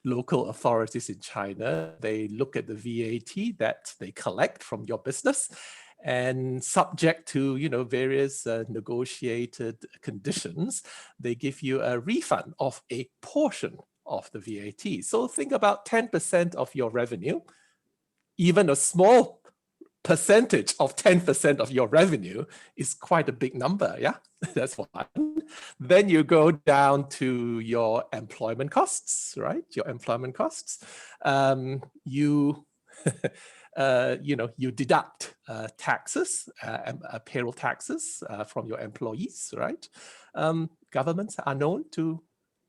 local authorities in China, they look at the VAT that they collect from your business, and subject to various negotiated conditions, they give you a refund of a portion of the VAT. So think about 10% of your revenue. Even a small percentage of 10% of your revenue is quite a big number, yeah? That's one. Then you go down to your employment costs, right? Your employment costs. You deduct taxes, payroll taxes from your employees, right? Governments are known to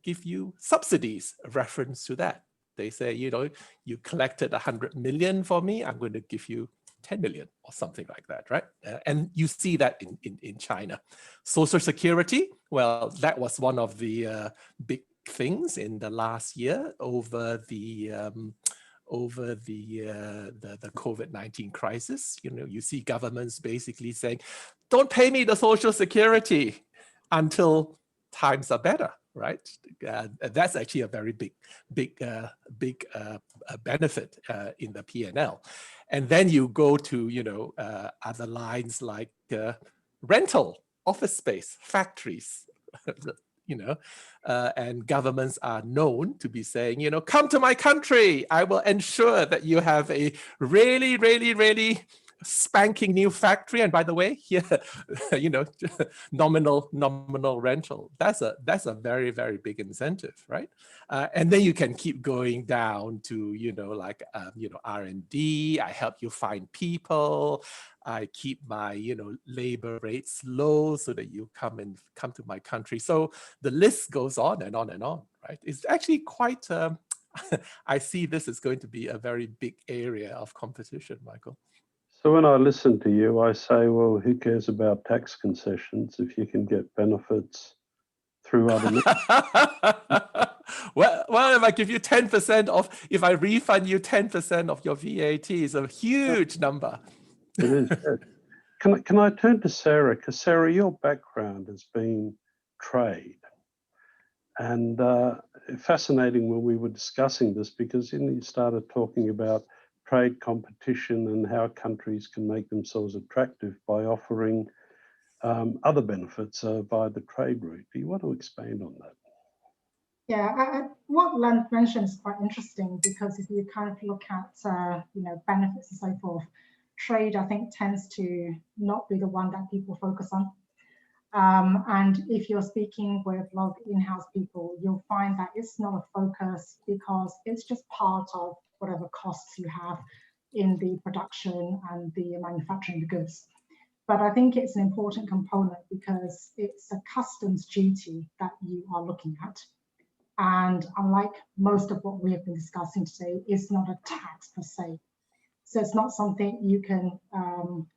give you subsidies, reference to that. They say, you collected 100 million for me, I'm going to give you 10 million or something like that, right? And you see that in China. Social Security, well, that was one of the big things in the last year over the COVID-19 crisis. You see governments basically saying, don't pay me the Social Security until times are better, right? That's actually a very big benefit in the P&L. And then you go to, other lines like rental, office space, factories, and governments are known to be saying, come to my country. I will ensure that you have a really, really, really spanking new factory. And by the way, here, nominal rental. That's a very, very big incentive, right? And then you can keep going down to, R&D. I help you find people. I keep my, labor rates low so that you come to my country. So the list goes on and on and on, right? It's actually quite I see this is going to be a very big area of competition, Michael. So when I listen to you, I say, well, who cares about tax concessions if you can get benefits through other means? well, if I give you 10% off, if I refund you 10% of your VAT, is a huge number. It is, yes. Can I turn to Sarah? Because Sarah, your background has been trade. And fascinating when we were discussing this, because then you started talking about trade competition and how countries can make themselves attractive by offering other benefits via the trade route. Do you want to expand on that? Yeah, what Len mentioned is quite interesting, because if you kind of look at benefits and so forth, trade I think tends to not be the one that people focus on. And if you're speaking with a lot of in-house people, you'll find that it's not a focus because it's just part of whatever costs you have in the production and the manufacturing the goods. But I think it's an important component because it's a customs duty that you are looking at. And unlike most of what we have been discussing today, it's not a tax per se. So it's not something you can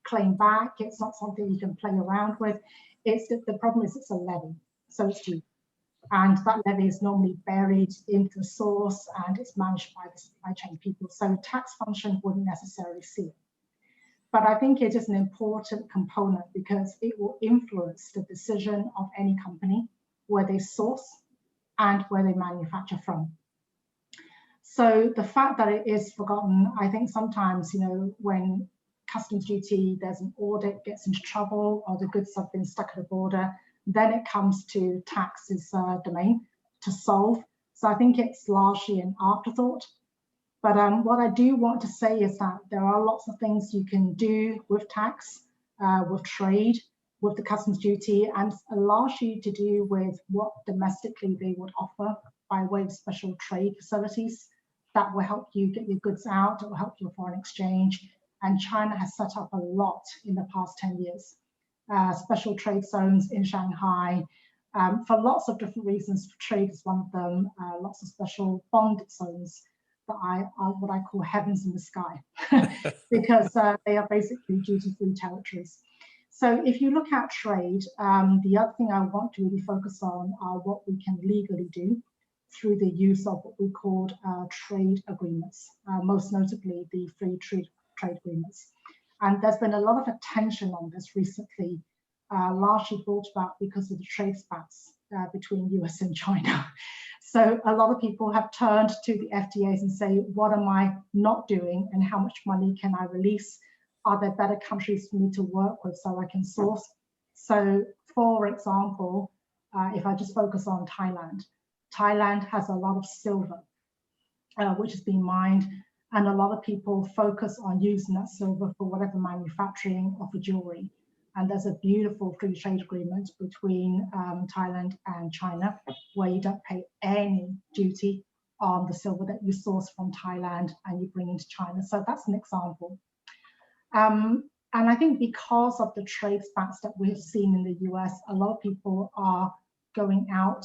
claim back. It's not something you can play around with. The problem is it's a levy, so it's due. And that levy is normally buried into the source and it's managed by the supply chain people. So tax function wouldn't necessarily see it. But I think it is an important component because it will influence the decision of any company where they source and where they manufacture from. So the fact that it is forgotten, I think sometimes, when customs duty, there's an audit, gets into trouble, or the goods have been stuck at the border, then it comes to tax's domain to solve. So I think it's largely an afterthought. But what I do want to say is that there are lots of things you can do with tax, with trade, with the customs duty, and largely to do with what domestically they would offer by way of special trade facilities that will help you get your goods out, it will help your foreign exchange. And China has set up a lot in the past 10 years. Special trade zones in Shanghai, for lots of different reasons. Trade is one of them, lots of special bonded zones that are what I call heavens in the sky, because they are basically duty-free territories. So if you look at trade, the other thing I want to really focus on are what we can legally do through the use of what we called trade agreements, most notably the free trade agreements. And there's been a lot of attention on this recently, largely brought about because of the trade spats between US and China. So a lot of people have turned to the FTAs and say, what am I not doing and how much money can I release? Are there better countries for me to work with so I can source? So for example, if I just focus on Thailand, Thailand has a lot of silver, which has been mined, and a lot of people focus on using that silver for whatever manufacturing of the jewelry. And there's a beautiful free trade agreement between Thailand and China, where you don't pay any duty on the silver that you source from Thailand and you bring into China. So that's an example. And I think because of the trade spats that we've seen in the US, a lot of people are going out.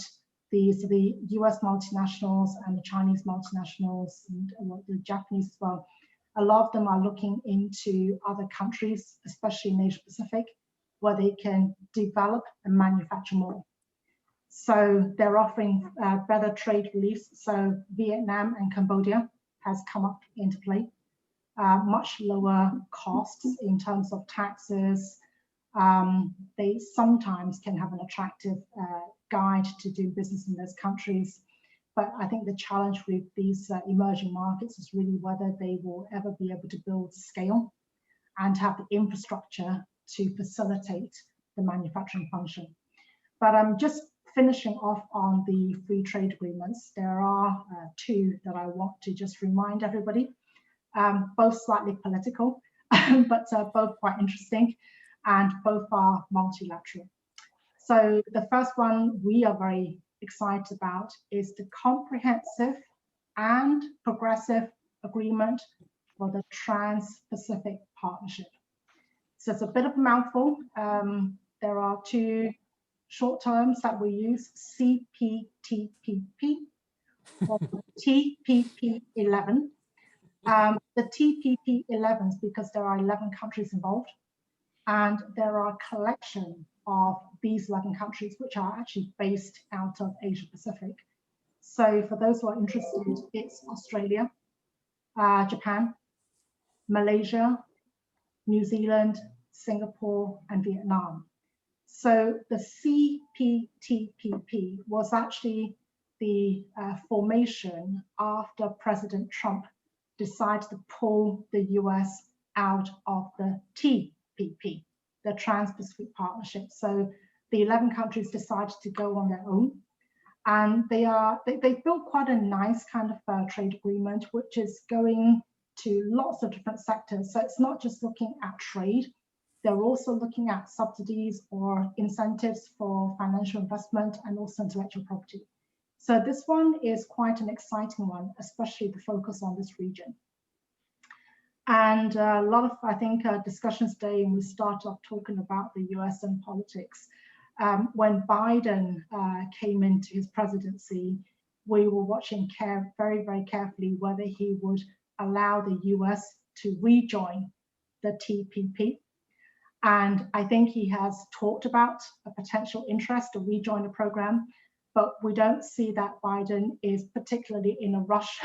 The US multinationals and the Chinese multinationals and the Japanese as well, a lot of them are looking into other countries, especially in Asia Pacific, where they can develop and manufacture more. So they're offering better trade reliefs. So Vietnam and Cambodia has come up into play. Much lower costs in terms of taxes. They sometimes can have an attractive guide to do business in those countries. But I think the challenge with these emerging markets is really whether they will ever be able to build scale and have the infrastructure to facilitate the manufacturing function. But I'm just finishing off on the free trade agreements. There are two that I want to just remind everybody, both slightly political, but both quite interesting, and both are multilateral. So the first one we are very excited about is the Comprehensive and Progressive Agreement for the Trans-Pacific Partnership. So it's a bit of a mouthful. There are two short terms that we use, CPTPP called TPP-11. The TPP-11s, because there are 11 countries involved, and there are a collection of these 11 countries which are actually based out of Asia Pacific. So for those who are interested, it's Australia, Japan, Malaysia, New Zealand, Singapore, and Vietnam. So the CPTPP was actually the formation after President Trump decided to pull the US out of the TPP, the Trans-Pacific Partnership. So the 11 countries decided to go on their own. And they built quite a nice kind of trade agreement, which is going to lots of different sectors. So it's not just looking at trade. They're also looking at subsidies or incentives for financial investment and also intellectual property. So this one is quite an exciting one, especially the focus on this region. And a lot of, I think, discussions today, and we start off talking about the US and politics. When Biden came into his presidency, we were watching very, very carefully whether he would allow the US to rejoin the TPP. And I think he has talked about a potential interest to rejoin the program, but we don't see that Biden is particularly in a rush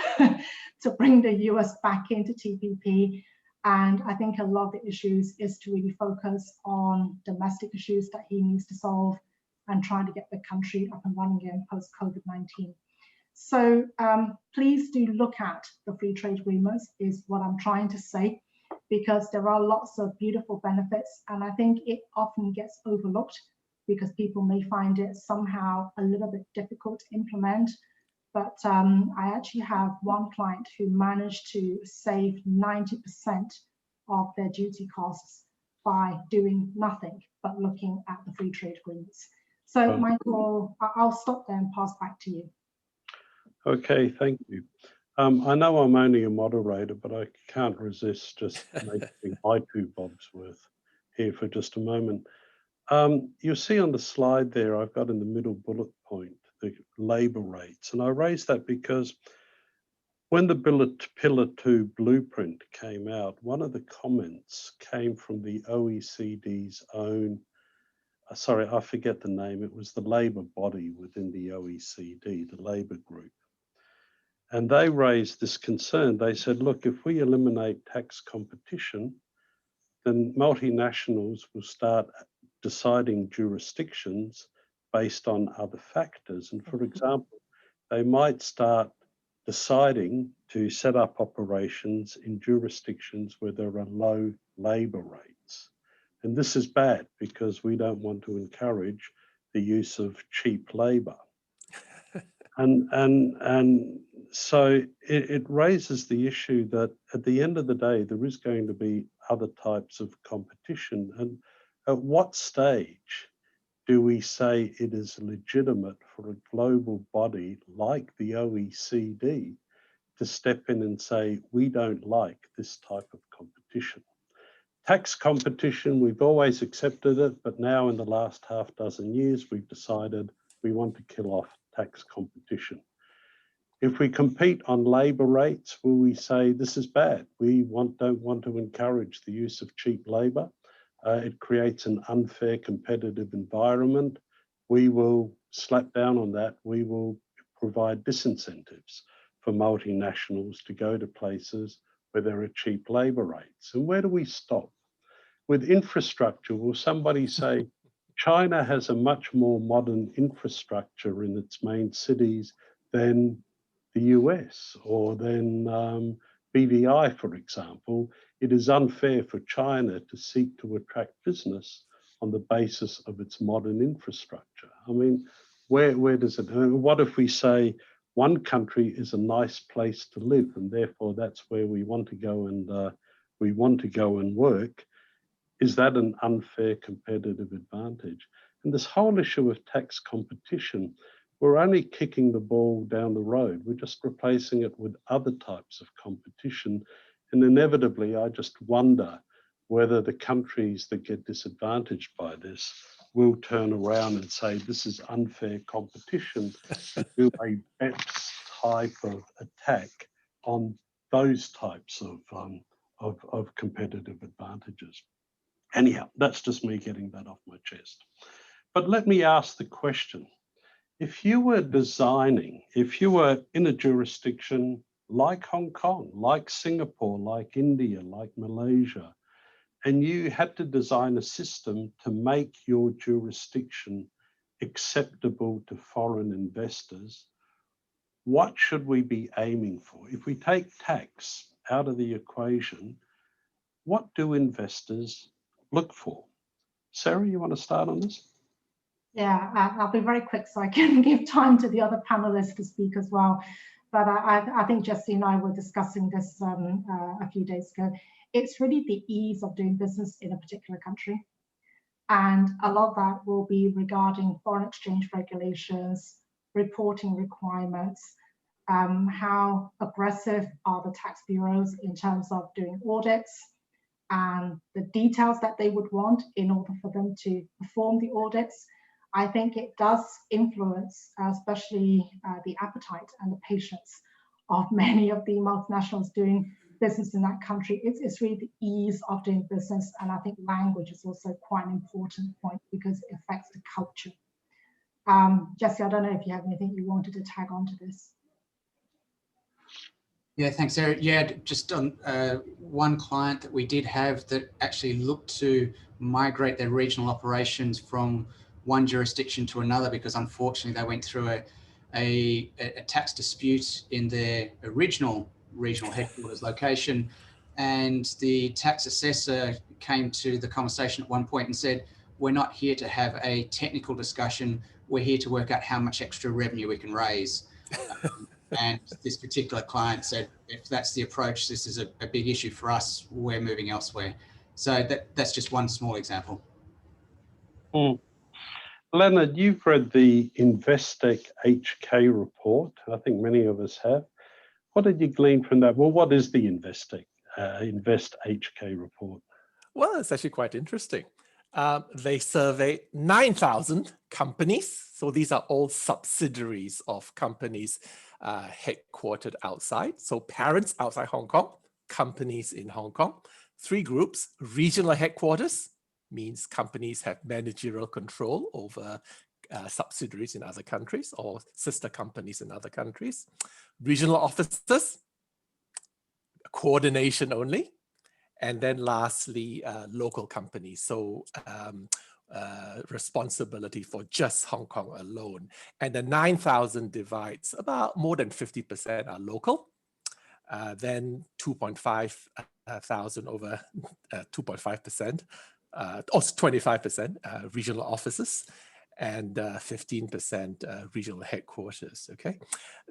to bring the US back into TPP. And I think a lot of the issues is to really focus on domestic issues that he needs to solve and trying to get the country up and running again post-COVID-19. So please do look at the free trade agreements is what I'm trying to say, because there are lots of beautiful benefits. And I think it often gets overlooked because people may find it somehow a little bit difficult to implement. But I actually have one client who managed to save 90% of their duty costs by doing nothing but looking at the free trade agreements. So Michael, I'll stop there and pass back to you. Okay, thank you. I know I'm only a moderator, but I can't resist just making my 2 bobs worth here for just a moment. You'll see on the slide there, I've got in the middle bullet point, the labour rates. And I raise that because when the Pillar 2 blueprint came out, one of the comments came from the OECD's own, sorry, I forget the name, it was the labour body within the OECD, the labour group. And they raised this concern. They said, look, if we eliminate tax competition, then multinationals will start deciding jurisdictions based on other factors. And for example, they might start deciding to set up operations in jurisdictions where there are low labour rates. And this is bad because we don't want to encourage the use of cheap labour. And so it raises the issue that at the end of the day, there is going to be other types of competition. And at what stage do we say it is legitimate for a global body like the OECD to step in and say, we don't like this type of competition? Tax competition, we've always accepted it, but now in the last half dozen years, we've decided we want to kill off tax competition. If we compete on labour rates, will we say this is bad? We don't want to encourage the use of cheap labour. It creates an unfair competitive environment. We will slap down on that. We will provide disincentives for multinationals to go to places where there are cheap labour rates. And where do we stop? With infrastructure, will somebody say, China has a much more modern infrastructure in its main cities than the US or than BVI, for example? It is unfair for China to seek to attract business on the basis of its modern infrastructure. I mean, where does it, what if we say one country is a nice place to live and therefore that's where we want to go and work? Is that an unfair competitive advantage? And this whole issue of tax competition, we're only kicking the ball down the road. We're just replacing it with other types of competition. And inevitably, I just wonder whether the countries that get disadvantaged by this will turn around and say, this is unfair competition, and do a BEPS type of attack on those types of competitive advantages. Anyhow, that's just me getting that off my chest. But let me ask the question. If you were designing, if you were in a jurisdiction like Hong Kong, like Singapore, like India, like Malaysia, and you had to design a system to make your jurisdiction acceptable to foreign investors, what should we be aiming for? If we take tax out of the equation, what do investors look for? Sarah, you want to start on this? Yeah, I'll be very quick so I can give time to the other panelists to speak as well. But I think Jesse and I were discussing this a few days ago. It's really the ease of doing business in a particular country. And a lot of that will be regarding foreign exchange regulations, reporting requirements, how aggressive are the tax bureaus in terms of doing audits, and the details that they would want in order for them to perform the audits. I think it does influence, especially the appetite and the patience of many of the multinationals doing business in that country. It's really the ease of doing business. And I think language is also quite an important point because it affects the culture. Jesse, I don't know if you have anything you wanted to tag on to this. Yeah, thanks, Sarah. Yeah, just on one client that we did have that actually looked to migrate their regional operations from one jurisdiction to another because unfortunately they went through a tax dispute in their original regional headquarters location, and the tax assessor came to the conversation at one point and said, we're not here to have a technical discussion, we're here to work out how much extra revenue we can raise. And this particular client said, if that's the approach, this is a big issue for us, we're moving elsewhere. So that's just one small example. Leonard, you've read the Investec HK report. I think many of us have. What did you glean from that? Well, what is the Invest HK report? Well, it's actually quite interesting. They surveyed 9,000 companies. So these are all subsidiaries of companies headquartered outside. So parents outside Hong Kong, companies in Hong Kong. 3 groups: regional headquarters, means companies have managerial control over subsidiaries in other countries or sister companies in other countries. Regional offices, coordination only. And then lastly, local companies. So responsibility for just Hong Kong alone. And the 9,000 divides about more than 50% are local. Then 2,500 over 2.5%, also 25% regional offices, and 15% regional headquarters. Okay.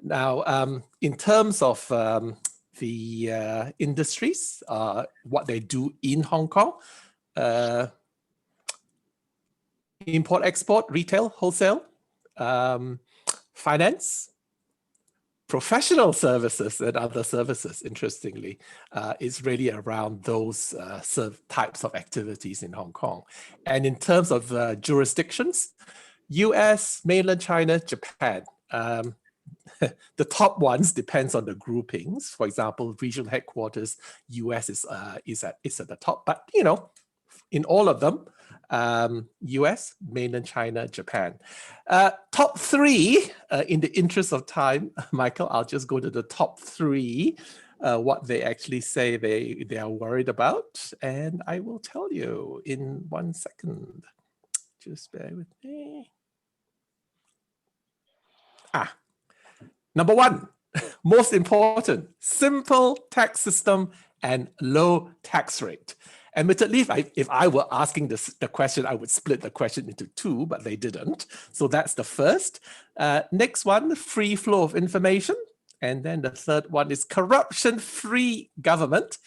Now, in terms of the industries, what they do in Hong Kong, import, export, retail, wholesale, finance, professional services and other services, interestingly, is really around those types of activities in Hong Kong. And in terms of jurisdictions, US, mainland China, Japan. The top ones depends on the groupings. For example, regional headquarters, US is at the top, but you know, in all of them, US, mainland China, Japan. Top 3, in the interest of time, Michael, I'll just go to the top 3, what they actually say they are worried about, and I will tell you in 1 second. Just bear with me. Number 1, most important, simple tax system and low tax rate. Admittedly, if I were asking the question, I would split the question into 2, but they didn't. So that's the first. Next one, free flow of information. And then the third one is corruption-free government.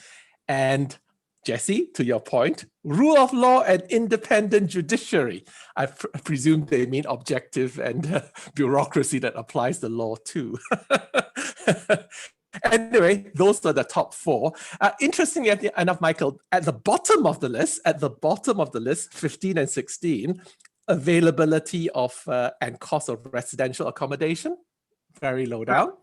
And Jesse, to your point, rule of law and independent judiciary. I presume they mean objective and bureaucracy that applies the law too. Anyway, those are the top 4. Interestingly enough, Michael, at the bottom of the list, 15 and 16, availability of and cost of residential accommodation, very low down.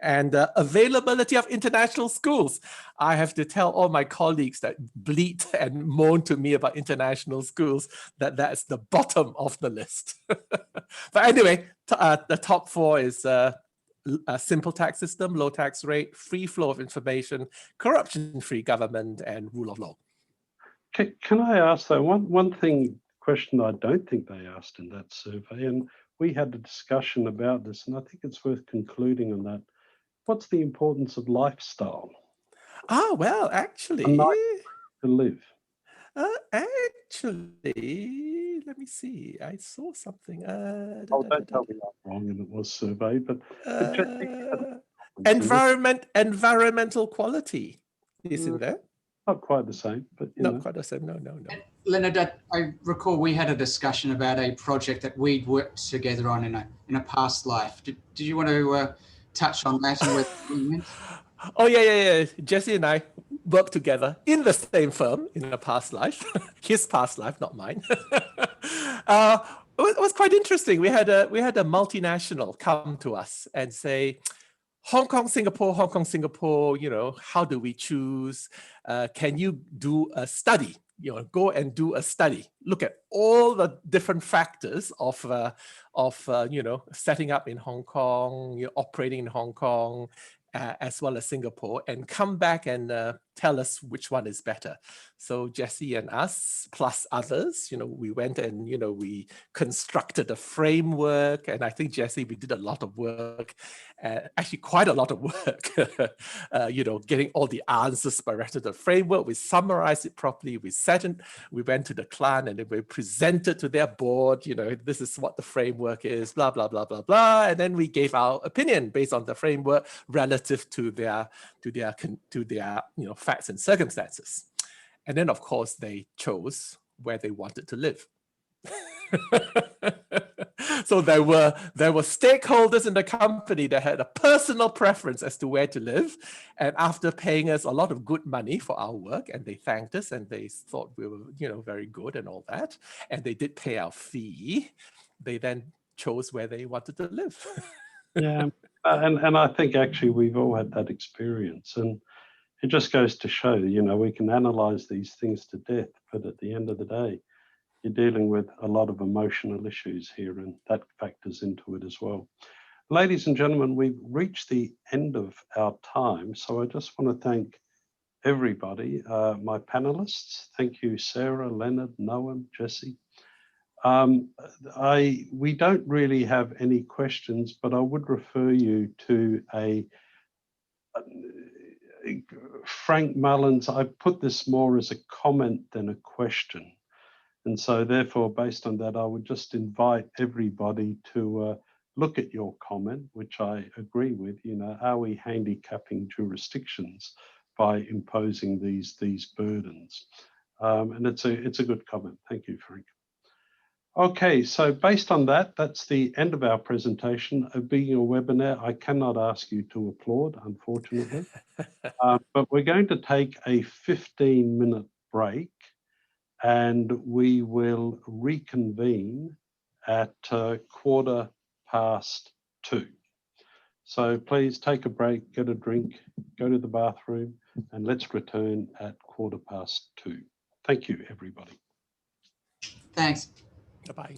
and availability of international schools. I have to tell all my colleagues that bleat and moan to me about international schools that that's the bottom of the list. But anyway, the top 4 is a simple tax system, low tax rate, free flow of information, corruption-free government, and rule of law. Can I ask though, one question I don't think they asked in that survey, and we had a discussion about this, and I think it's worth concluding on that. What's the importance of lifestyle? Well, actually, To live. actually, let me see. I saw something. Don't tell me I'm wrong and it was surveyed, but environmental quality is in there. Not quite the same, but Not quite the same. No. Leonard, I recall we had a discussion about a project that we'd worked together on in a past life. Did you want to touch on that and what Oh yeah. Jesse and I worked together in the same firm in a past life. His past life, not mine. It was quite interesting. We had a multinational come to us and say, Hong Kong, Singapore, you know, how do we choose? Can you do a study? You know, go and do a study. Look at all the different factors of you know, setting up in Hong Kong, you know, operating in Hong Kong, as well as Singapore, and come back and tell us which one is better. So Jesse and us, plus others, you know, we went and, you know, we constructed a framework. And I think, Jesse, we did a lot of work, actually quite a lot of work, you know, getting all the answers by rest of the framework. We summarized it properly. We went to the client and then we presented to their board, you know, this is what the framework is, blah, blah, blah, blah, blah. And then we gave our opinion based on the framework relative to their you know, facts and circumstances. And then of course they chose where they wanted to live. So there were stakeholders in the company that had a personal preference as to where to live, and after paying us a lot of good money for our work, and they thanked us and they thought we were, you know, very good and all that, and they did pay our fee, they then chose where they wanted to live. Yeah, and I think actually we've all had that experience, and it just goes to show, you know, we can analyze these things to death, but at the end of the day, you're dealing with a lot of emotional issues here, and that factors into it as well. Ladies and gentlemen, we've reached the end of our time, so I just want to thank everybody, my panelists. Thank you, Sarah, Leonard, Noam, Jesse. We don't really have any questions, but I would refer you to Frank Mullins. I put this more as a comment than a question. And so therefore, based on that, I would just invite everybody to look at your comment, which I agree with. You know, are we handicapping jurisdictions by imposing these burdens? And it's a good comment. Thank you, Frank. Okay, so based on that, that's the end of our presentation. Being a webinar, I cannot ask you to applaud, unfortunately. But we're going to take a 15-minute break, and we will reconvene at 2:15. So please take a break, get a drink, go to the bathroom, and let's return at 2:15. Thank you, everybody. Thanks. Bye-bye.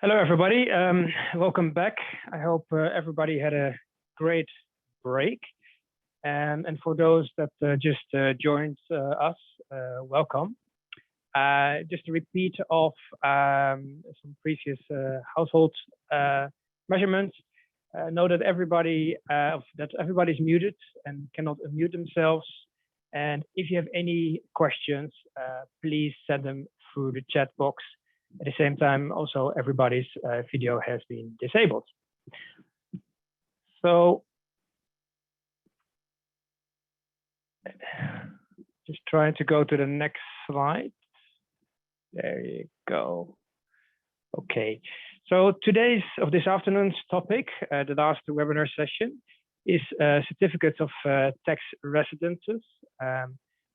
Hello, everybody. Welcome back. I hope everybody had a great break. And for those that just joined us, welcome. Just a repeat of some previous household measurements. Know that everybody's muted and cannot unmute themselves. And if you have any questions, please send them through the chat box. At the same time, also everybody's video has been disabled. So just trying to go to the next slide. There you go. Okay, so this afternoon's topic, the last webinar session, is certificates of tax residences,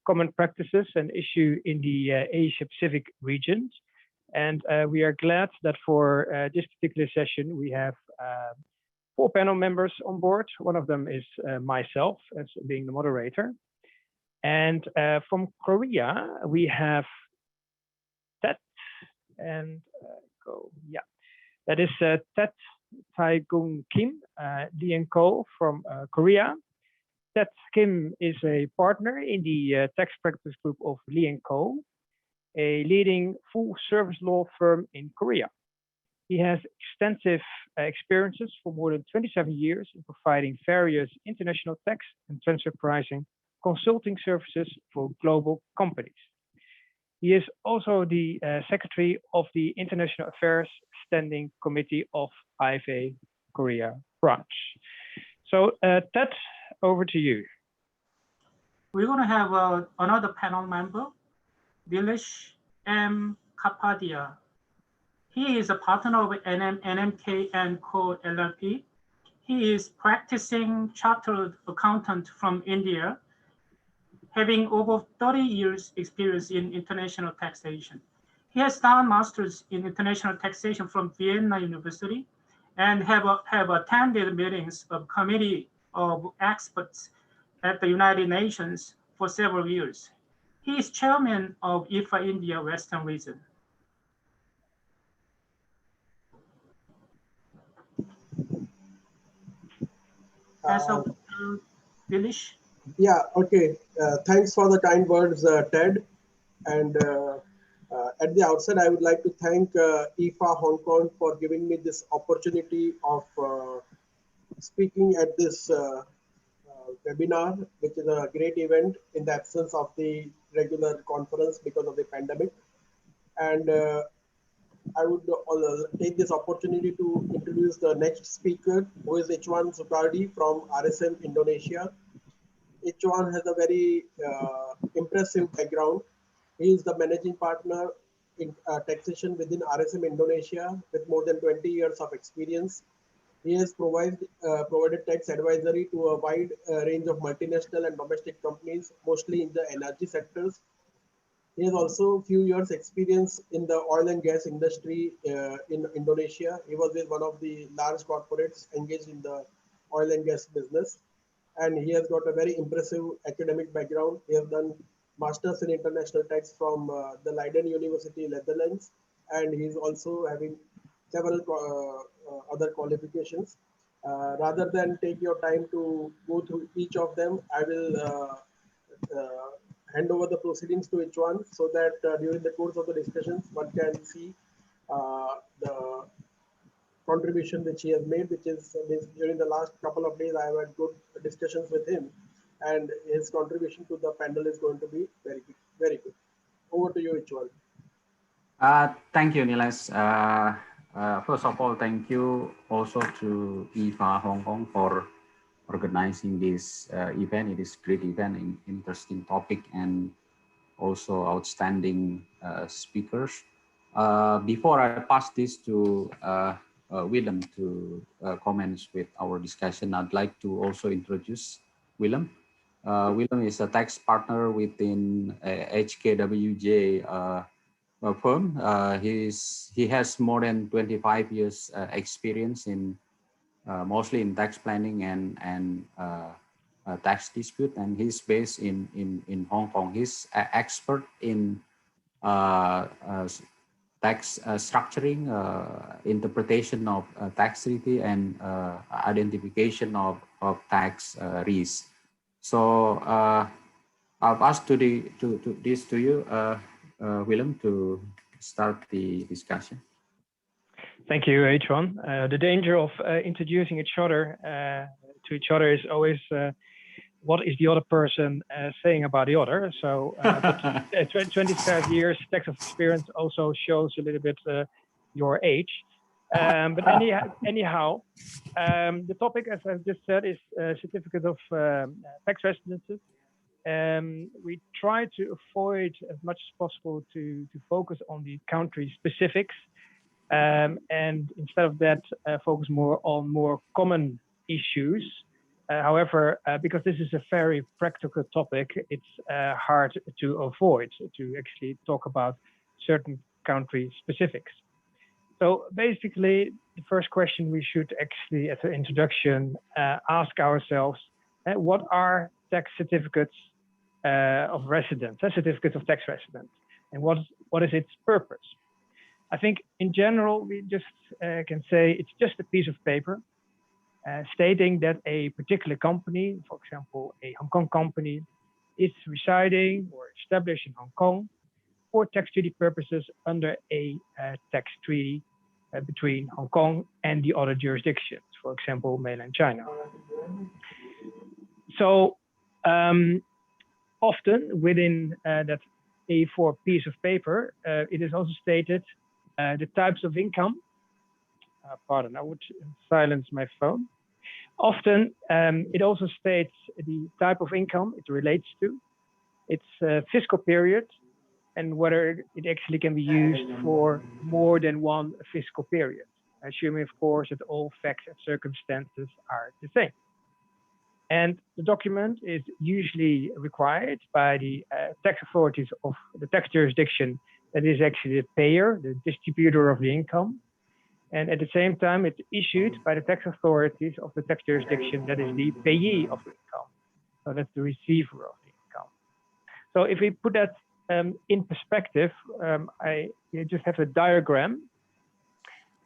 common practices and issue in the Asia Pacific region. And we are glad that for this particular session, we have 4 panel members on board. One of them is myself as being the moderator. And from Korea, we have Ted and that is Ted Tae-gung Kim, D&Co from Korea. Ted Kim is a partner in the tax practice group of Lee & Co, a leading full service law firm in Korea. He has extensive experiences for more than 27 years in providing various international tax and transfer pricing consulting services for global companies. He is also the Secretary of the International Affairs Standing Committee of IFA Korea branch. So Ted, over to you. We're going to have another panel member, Nilesh M. Kapadia. He is a partner of NMK & Co. LLP. He is practicing chartered accountant from India, having over 30 years experience in international taxation. He has done masters in international taxation from Vienna University and have attended meetings of committee of experts at the United Nations for several years. He is chairman of IFA India Western region. Nilesh? Yeah, okay. Thanks for the kind words, Ted. And at the outset, I would like to thank IFA Hong Kong for giving me this opportunity of speaking at this webinar, which is a great event in the absence of the regular conference because of the pandemic. And I would take this opportunity to introduce the next speaker, who is Ichwan Sukardi from RSM Indonesia. Ichwan has a very impressive background. He is the managing partner in taxation within RSM Indonesia with more than 20 years of experience. He has provided tax advisory to a wide range of multinational and domestic companies, mostly in the energy sectors. He has also a few years experience in the oil and gas industry in Indonesia. He was with one of the large corporates engaged in the oil and gas business. And he has got a very impressive academic background. He has done Masters in International Tax from the Leiden University, Netherlands. And he's also having several other qualifications. Rather than take your time to go through each of them, I will hand over the proceedings to Ichwan so that during the course of the discussions, one can see the contribution which he has made, which is during the last couple of days, I have had good discussions with him, and his contribution to the panel is going to be very good. Very good. Over to you, Ichwan. Thank you, Nilesh. First of all, thank you also to IFA Hong Kong for organizing this event. It is a great event, an interesting topic, and also outstanding speakers. Before I pass this to Willem to comments with our discussion, I'd like to also introduce Willem. Willem is a tax partner within HKWJ firm. He has more than 25 years experience in mostly in tax planning and tax dispute, and he's based in Hong Kong. He's an expert in tax structuring, interpretation of tax treaty, and identification of tax risk. So I'll pass to you, Willem, to start the discussion. Thank you, H1. The danger of introducing each other to each other is always what is the other person saying about the other. So 25 years tax of experience also shows a little bit your age. But anyhow, the topic, as I've just said, is certificate of tax residency. We try to avoid as much as possible to focus on the country specifics. And instead of that, focus more on more common issues. However, because this is a very practical topic, it's hard to avoid to actually talk about certain country specifics. So basically, the first question we should actually, at the introduction, ask ourselves, what are tax certificates of residence, certificates of tax residence, and what is its purpose? I think in general, we just can say it's just a piece of paper stating that a particular company, for example, a Hong Kong company, is residing or established in Hong Kong for tax treaty purposes under a tax treaty between Hong Kong and the other jurisdictions, for example, mainland China. So often within that A4 piece of paper, it is also stated the types of income. Pardon, I would silence my phone. Often it also states the type of income it relates to, its fiscal period, and whether it actually can be used for more than one fiscal period, assuming, of course, that all facts and circumstances are the same. And the document is usually required by the tax authorities of the tax jurisdiction that is actually the payer, the distributor of the income. And at the same time, it's issued by the tax authorities of the tax jurisdiction that is the payee of the income. So that's the receiver of the income. So if we put that in perspective, I just have a diagram.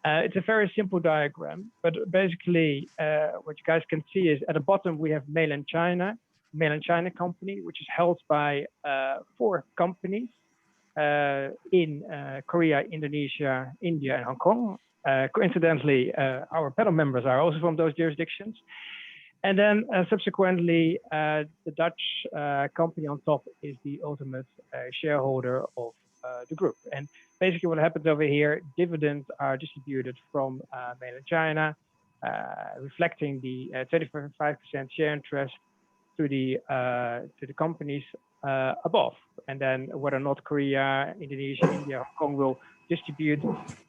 It's a very simple diagram, but basically what you guys can see is at the bottom we have mainland China company, which is held by 4 companies in Korea, Indonesia, India, and Hong Kong. Coincidentally, our panel members are also from those jurisdictions. And then subsequently, the Dutch company on top is the ultimate shareholder of the group. And basically what happens over here, dividends are distributed from mainland China, reflecting the 25% share interest to the companies above. And then whether or not Korea, Indonesia, India, Hong Kong will distribute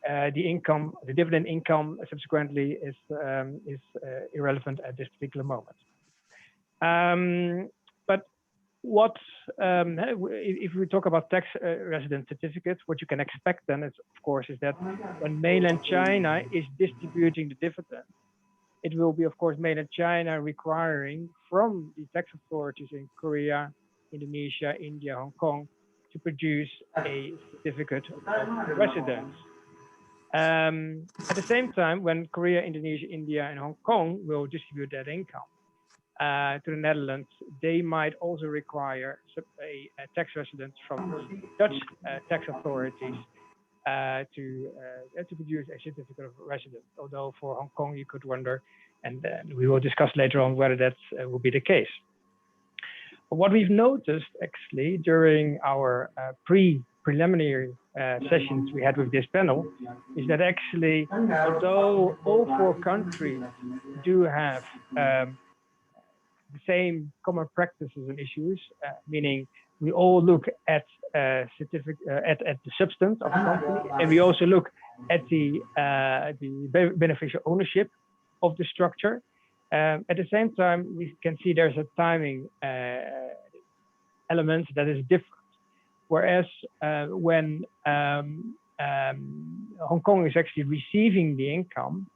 the income, the dividend income subsequently is irrelevant at this particular moment. But what, if we talk about tax resident certificates, what you can expect then is, of course, is that when mainland China is distributing the dividend, it will be, of course, mainland China requiring from the tax authorities in Korea, Indonesia, India, Hong Kong, to produce a certificate of residence. At the same time, when Korea, Indonesia, India, and Hong Kong will distribute that income to the Netherlands, they might also require a tax residence from Dutch tax authorities to produce a certificate of residence. Although for Hong Kong, you could wonder, and we will discuss later on whether that will be the case. What we've noticed actually during our preliminary sessions we had with this panel is that actually, although all 4 countries do have the same common practices and issues, meaning we all look at at the substance of the company, and we also look at the beneficial ownership of the structure. At the same time, we can see there's a timing element that is different. Whereas when Hong Kong is actually receiving the income,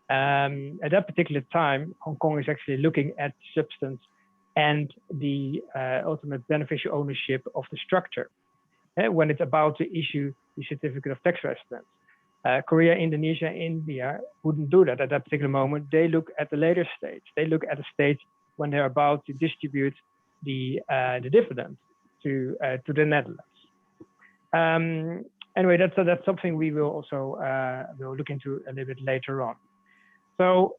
at that particular time, Hong Kong is actually looking at substance and the ultimate beneficial ownership of the structure. when it's about to issue the certificate of tax residence. Korea, Indonesia, India wouldn't do that at that particular moment. They look at the later stage. They look at the stage when they're about to distribute the dividend to the Netherlands. Anyway, that's something we will also will look into a little bit later on. So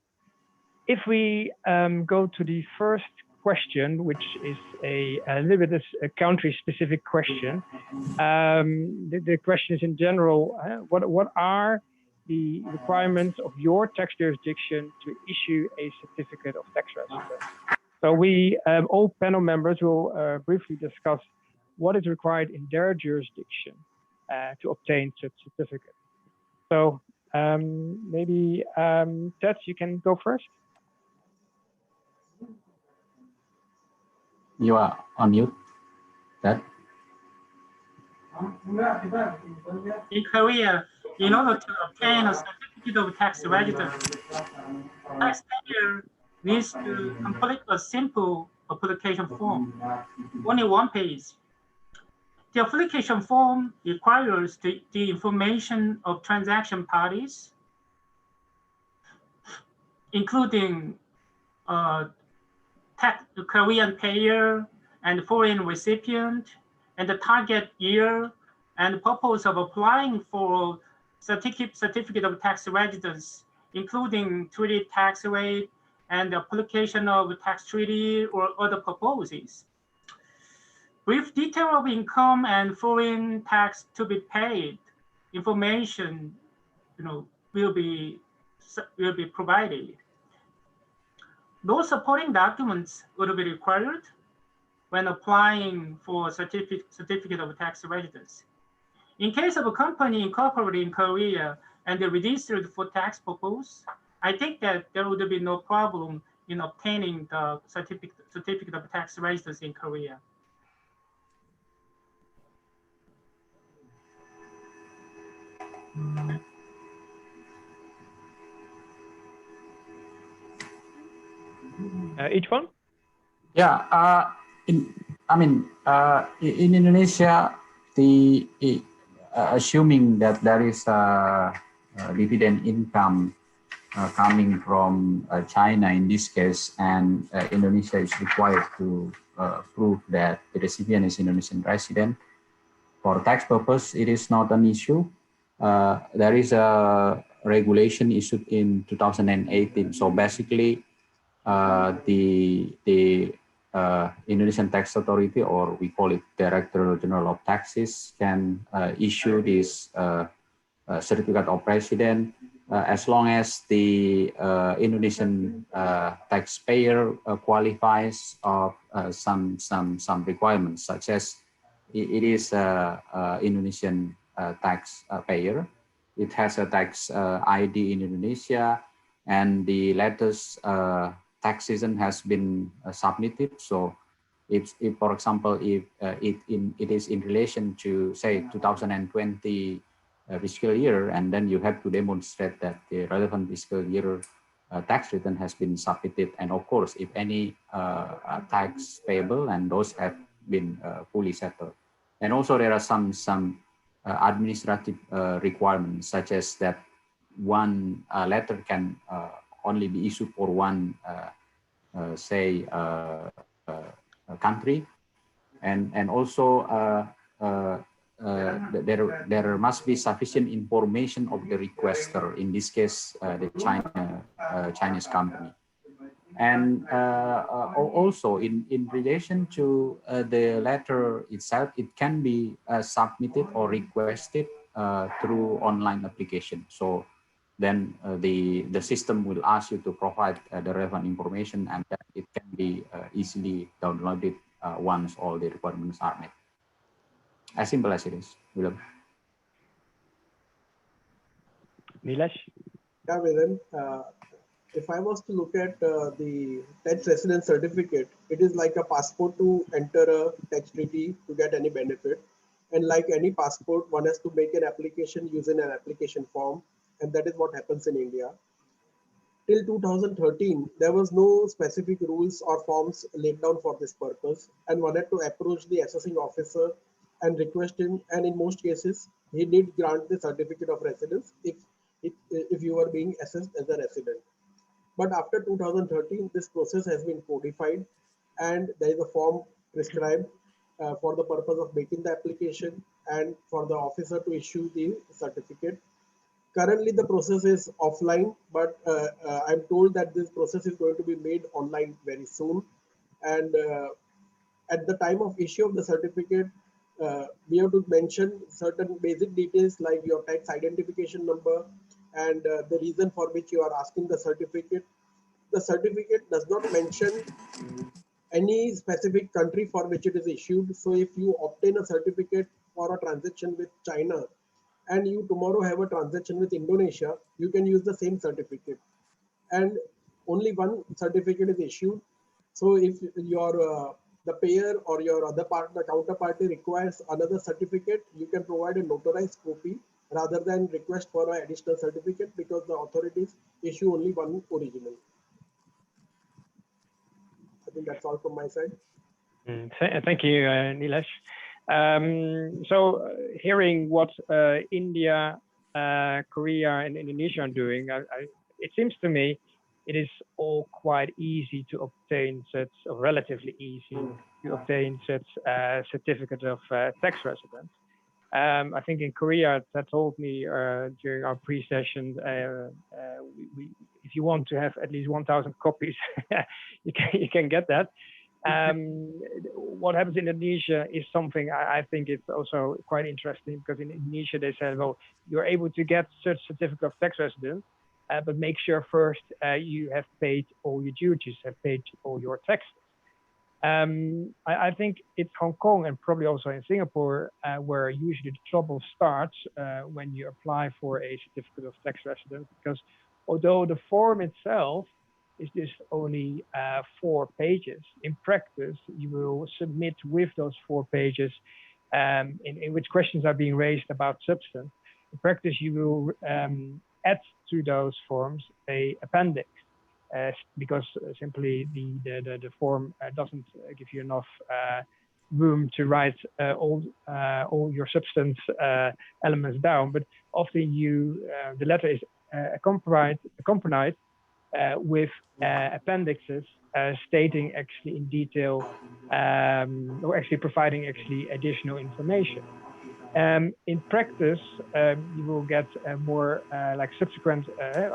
if we go to the first question, which is a little bit a country-specific question. The question is in general, what are the requirements of your tax jurisdiction to issue a certificate of tax residence? So we, all panel members will briefly discuss what is required in their jurisdiction to obtain such certificate. So maybe Ted, you can go first. You are on mute, Ted. In Korea, in order to obtain a certificate of tax residence, taxpayer needs to complete a simple application form, only one page. The application form requires the information of transaction parties, including the Korean payer and foreign recipient, and the target year and the purpose of applying for certificate of tax residence, including treaty tax rate and the application of tax treaty or other purposes. Brief detail of income and foreign tax to be paid information, will be provided. Those supporting documents would be required when applying for certificate of tax residence. In case of a company incorporated in Korea and they registered for tax purpose, I think that there would be no problem in obtaining the certificate of tax residence in Korea. Each one? Yeah, in Indonesia, assuming that there is a dividend income coming from China in this case, and Indonesia is required to prove that the recipient is Indonesian resident. For tax purpose, it is not an issue. There is a regulation issued in 2018. So basically, the Indonesian Tax Authority, or we call it Director General of Taxes, can issue this certificate of resident as long as the Indonesian taxpayer qualifies of some requirements, such as it is Indonesian taxpayer. It has a tax ID in Indonesia, and the latest tax season has been submitted. So if for example, if it is in relation to, say, 2020 fiscal year, and then you have to demonstrate that the relevant fiscal year tax return has been submitted, and of course, if any tax payable, and those have been fully settled. And also there are some administrative requirements, such as that one letter can only be issued for one, say, country, and also there must be sufficient information of the requester. In this case, the Chinese company, and also in relation to the letter itself, it can be submitted or requested through online application. So then the system will ask you to provide the relevant information, and then it can be easily downloaded once all the requirements are met. As simple as it is, Willem. Nilesh? Yeah, Willem. If I was to look at the tax residence certificate, it is like a passport to enter a tax treaty to get any benefit. And like any passport, one has to make an application using an application form. And that is what happens in India. Till 2013, there was no specific rules or forms laid down for this purpose. And one had to approach the assessing officer and request him, and in most cases, he did grant the certificate of residence if you were being assessed as a resident. But after 2013, this process has been codified, and there is a form prescribed for the purpose of making the application and for the officer to issue the certificate. Currently, the process is offline, but I'm told that this process is going to be made online very soon. And at the time of issue of the certificate, we have to mention certain basic details like your tax identification number and the reason for which you are asking the certificate. The certificate does not mention any specific country for which it is issued. So if you obtain a certificate for a transaction with China and you tomorrow have a transaction with Indonesia, you can use the same certificate. And only one certificate is issued. So if your the payer or your other part, the counterparty requires another certificate, you can provide a notarized copy rather than request for an additional certificate, because the authorities issue only one original. I think that's all from my side. Thank you, Nilesh. So hearing what India, Korea, and Indonesia are doing, it seems to me it is all quite easy to obtain such, or relatively easy to obtain such certificate of tax residence. I think in Korea, that told me during our pre-session, if you want to have at least 1,000 copies, you can get that. What happens in Indonesia is something I think it's also quite interesting, because in Indonesia they said, well, you're able to get such certificate of tax residence, but make sure first you have paid all your duties, have paid all your taxes. I think it's Hong Kong and probably also in Singapore where usually the trouble starts when you apply for a certificate of tax residence, because although the form itself is just only 4 pages, in practice you will submit with those 4 pages in which questions are being raised about substance. In practice, you will add to those forms a appendix. Because simply the form doesn't give you enough room to write all your substance elements down. But often the letter is accompanied with appendixes stating actually in detail or actually providing actually additional information. In practice, you will get more like subsequent,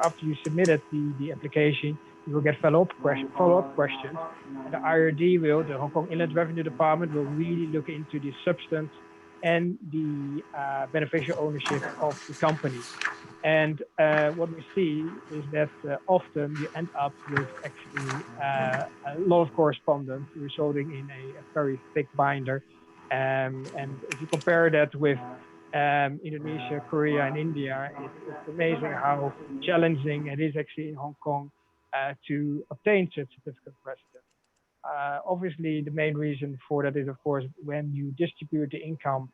after you submitted the application, you will get follow-up questions. And the IRD the Hong Kong Inland Revenue Department will really look into the substance and the beneficial ownership of the company. And what we see is that often you end up with actually a lot of correspondence resulting in a very thick binder. And if you compare that with Indonesia, Korea, and India, it's amazing how challenging it is actually in Hong Kong to obtain such certificate of residence. Obviously, the main reason for that is, of course, when you distribute the income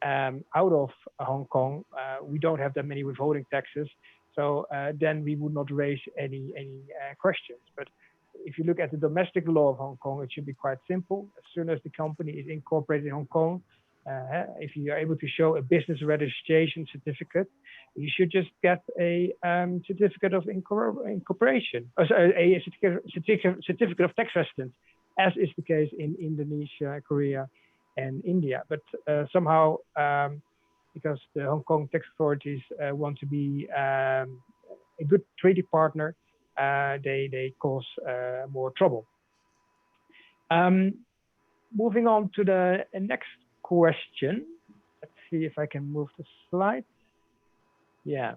out of Hong Kong, we don't have that many withholding taxes, so then we would not raise any questions. But if you look at the domestic law of Hong Kong, it should be quite simple. As soon as the company is incorporated in Hong Kong, if you are able to show a business registration certificate, you should just get a certificate of incorporation, or a certificate of tax residence, as is the case in Indonesia, Korea, and India. But somehow, because the Hong Kong tax authorities want to be a good treaty partner, they cause more trouble. Moving on to the next question. Let's see if I can move the slide. Yeah.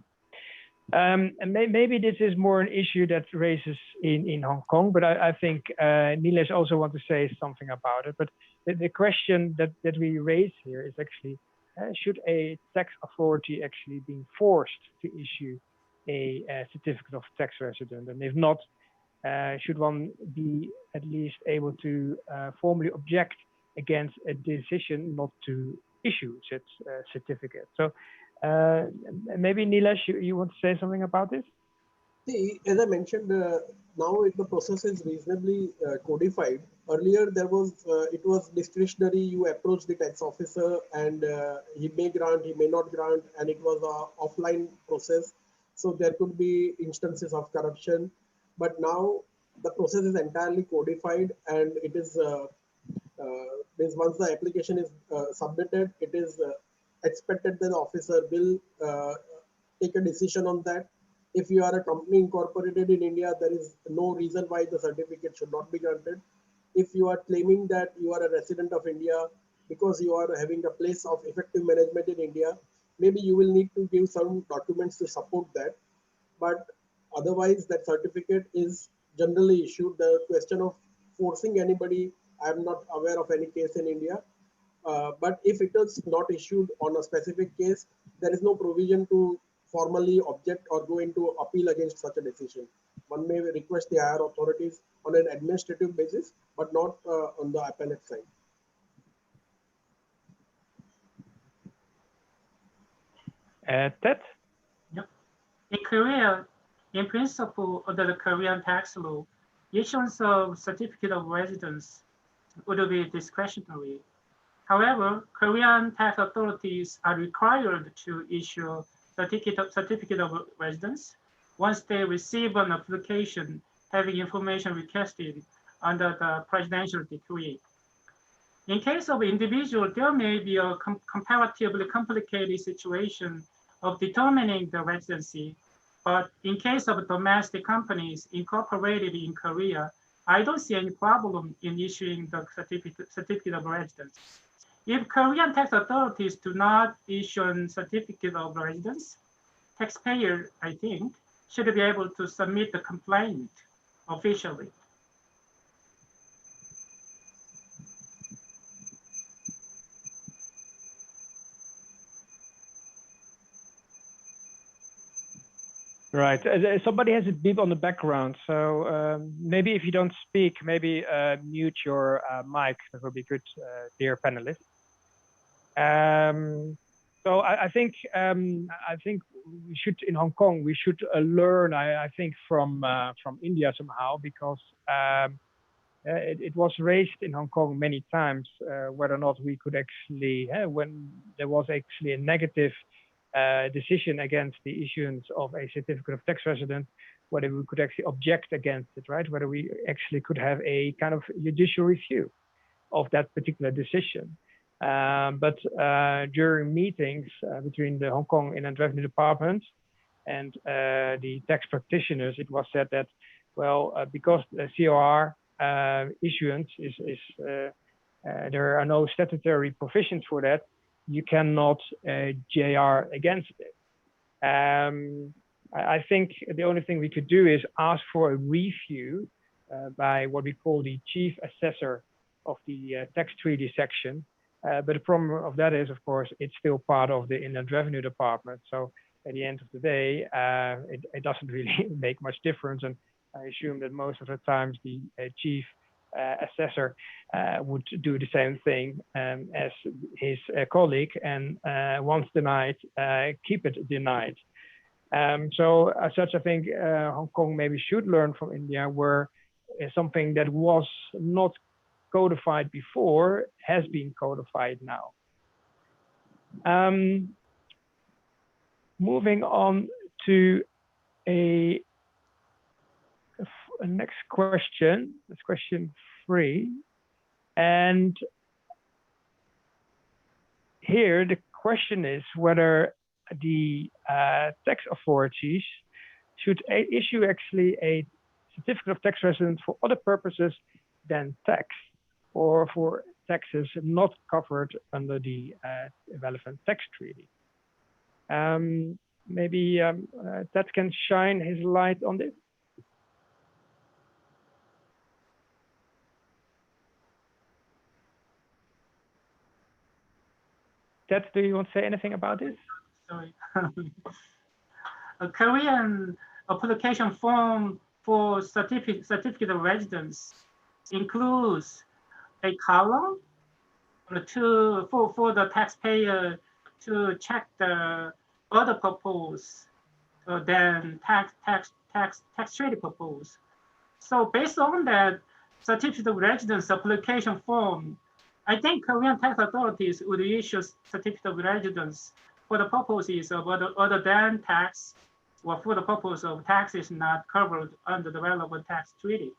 And maybe this is more an issue that raises in Hong Kong, but I think Nilesh also want to say something about it. But the question that we raise here is actually, should a tax authority actually be forced to issue a certificate of tax resident? And if not, should one be at least able to formally object against a decision not to issue such certificate? So maybe Nilesh, you want to say something about this? See, as I mentioned, now the process is reasonably codified. Earlier, it was discretionary. You approach the tax officer, and he may grant, he may not grant, and it was a offline process. So there could be instances of corruption. But now the process is entirely codified, and it is means once the application is submitted, it is expected that the officer will take a decision on that. If you are a company incorporated in India, there is no reason why the certificate should not be granted. If you are claiming that you are a resident of India because you are having a place of effective management in India, maybe you will need to give some documents to support that. But otherwise, that certificate is generally issued. The question of forcing anybody, I am not aware of any case in India. But if it is not issued on a specific case, there is no provision to formally object or go into appeal against such a decision. One may request the higher authorities on an administrative basis, but not on the appellate side. Ted? Yep. In Korea, in principle, under the Korean tax law, issuance of certificate of residence would be discretionary. However, Korean tax authorities are required to issue certificate of residence once they receive an application having information requested under the presidential decree. In case of individual, there may be a comparatively complicated situation of determining the residency, but in case of domestic companies incorporated in Korea, I don't see any problem in issuing the certificate of residence. If Korean tax authorities do not issue a certificate of residence, taxpayer, I think, should be able to submit the complaint officially. Right. Somebody has a beep on the background, so maybe if you don't speak, maybe mute your mic. That would be good, dear panelists. So I think we should in Hong Kong we should learn I think from India somehow, because it was raised in Hong Kong many times whether or not we could actually when there was actually a negative decision against the issuance of a certificate of tax resident, whether we could actually object against it, right? Whether we actually could have a kind of judicial review of that particular decision. But during meetings between the Hong Kong Inland Revenue Department and the tax practitioners, it was said that, well, because the COR issuance is there are no statutory provisions for that, you cannot JR against it. I think the only thing we could do is ask for a review by what we call the chief assessor of the tax treaty section. But the problem of that is, of course, it's still part of the Inland Revenue Department. So at the end of the day, it doesn't really make much difference. And I assume that most of the times the chief assessor would do the same thing as his colleague, and once denied, keep it denied. So as such, I think Hong Kong maybe should learn from India, where something that was not codified before has been codified now. Moving on to a next question. That's question 3. And here the question is whether the tax authorities should issue actually a certificate of tax residence for other purposes than tax, or for taxes not covered under the relevant tax treaty. Maybe that can shine his light on this. Ted, do you want to say anything about this? Sorry. A Korean application form for certificate of residence includes a column for the taxpayer to check the other purpose than tax tax treaty purpose. So based on that certificate of residence application form, I think Korean tax authorities would issue certificate of residence for the purposes of other than tax, or for the purpose of taxes not covered under the relevant tax treaty.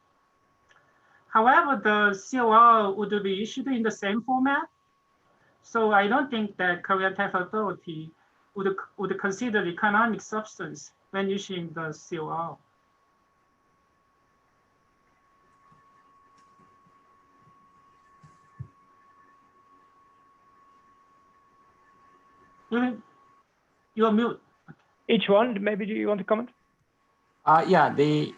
However, the COR would be issued in the same format. So I don't think that Korean tax authority would consider economic substance when issuing the COR. You're mute. Each one, maybe do you want to comment? Yeah, the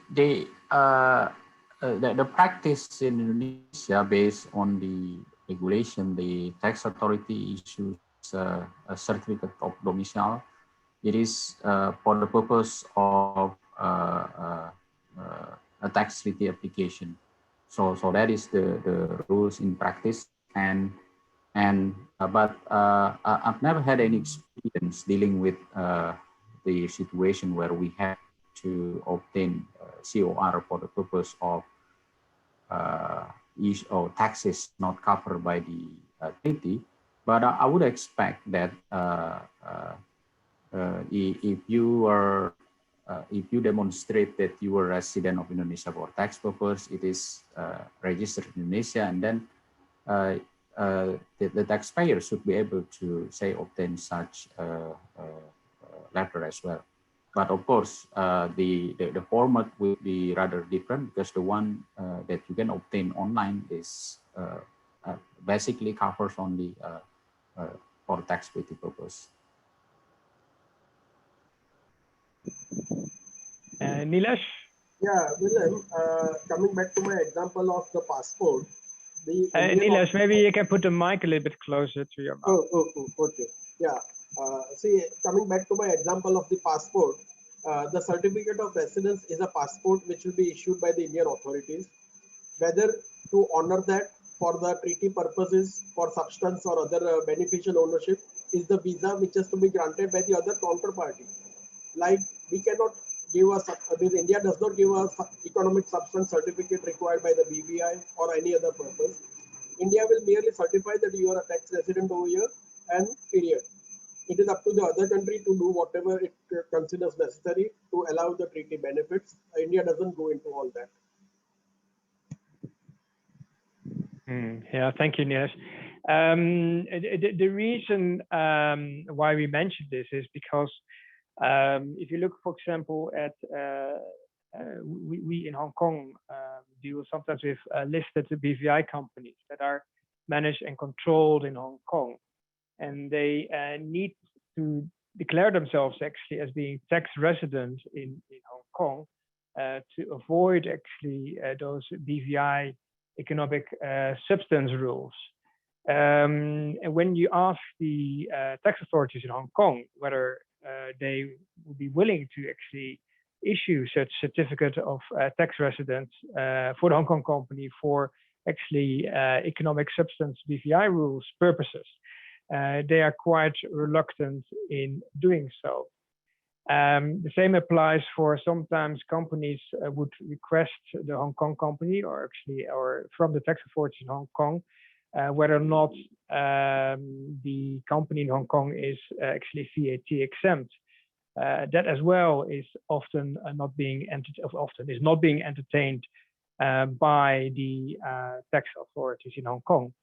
practice in Indonesia based on the regulation, the tax authority issues a certificate of domicile. It is for the purpose of a tax treaty application. So that is the rules in practice. But I've never had any experience dealing with the situation where we have to obtain COR for the purpose of taxes not covered by the treaty. But I would expect that if you demonstrate that you are a resident of Indonesia for tax purpose, it is registered in Indonesia, and then the taxpayer should be able to say obtain such letter as well. But of course, the format will be rather different, because the one that you can obtain online is basically covers only for tax treaty purpose. Nilesh? Yeah, Willem, coming back to my example of the passport. Nilesh, maybe you can put the mic a little bit closer to your mouth. Oh, okay. Yeah. See, coming back to my example of the passport, the certificate of residence is a passport which will be issued by the Indian authorities. Whether to honor that for the treaty purposes, for substance or other beneficial ownership, is the visa which is to be granted by the other counterparty. Like, we cannot give us, India does not give us economic substance certificate required by the BVI or any other purpose. India will merely certify that you are a tax resident over here, and period. It is up to the other country to do whatever it considers necessary to allow the treaty benefits. India doesn't go into all that. Yeah, thank you, Nilesh. The reason why we mentioned this is because if you look, for example, at we in Hong Kong deal sometimes with listed BVI companies that are managed and controlled in Hong Kong, and they need to declare themselves actually as being tax residents in Hong Kong to avoid actually those BVI economic substance rules. And when you ask the tax authorities in Hong Kong whether they would be willing to actually issue such certificate of tax residence for the Hong Kong company for actually economic substance BVI rules purposes, they are quite reluctant in doing so. The same applies for sometimes companies would request the Hong Kong company or from the tax authorities in Hong Kong whether or not the company in Hong Kong is actually VAT exempt. That as well is often not being entertained by the tax authorities in Hong Kong.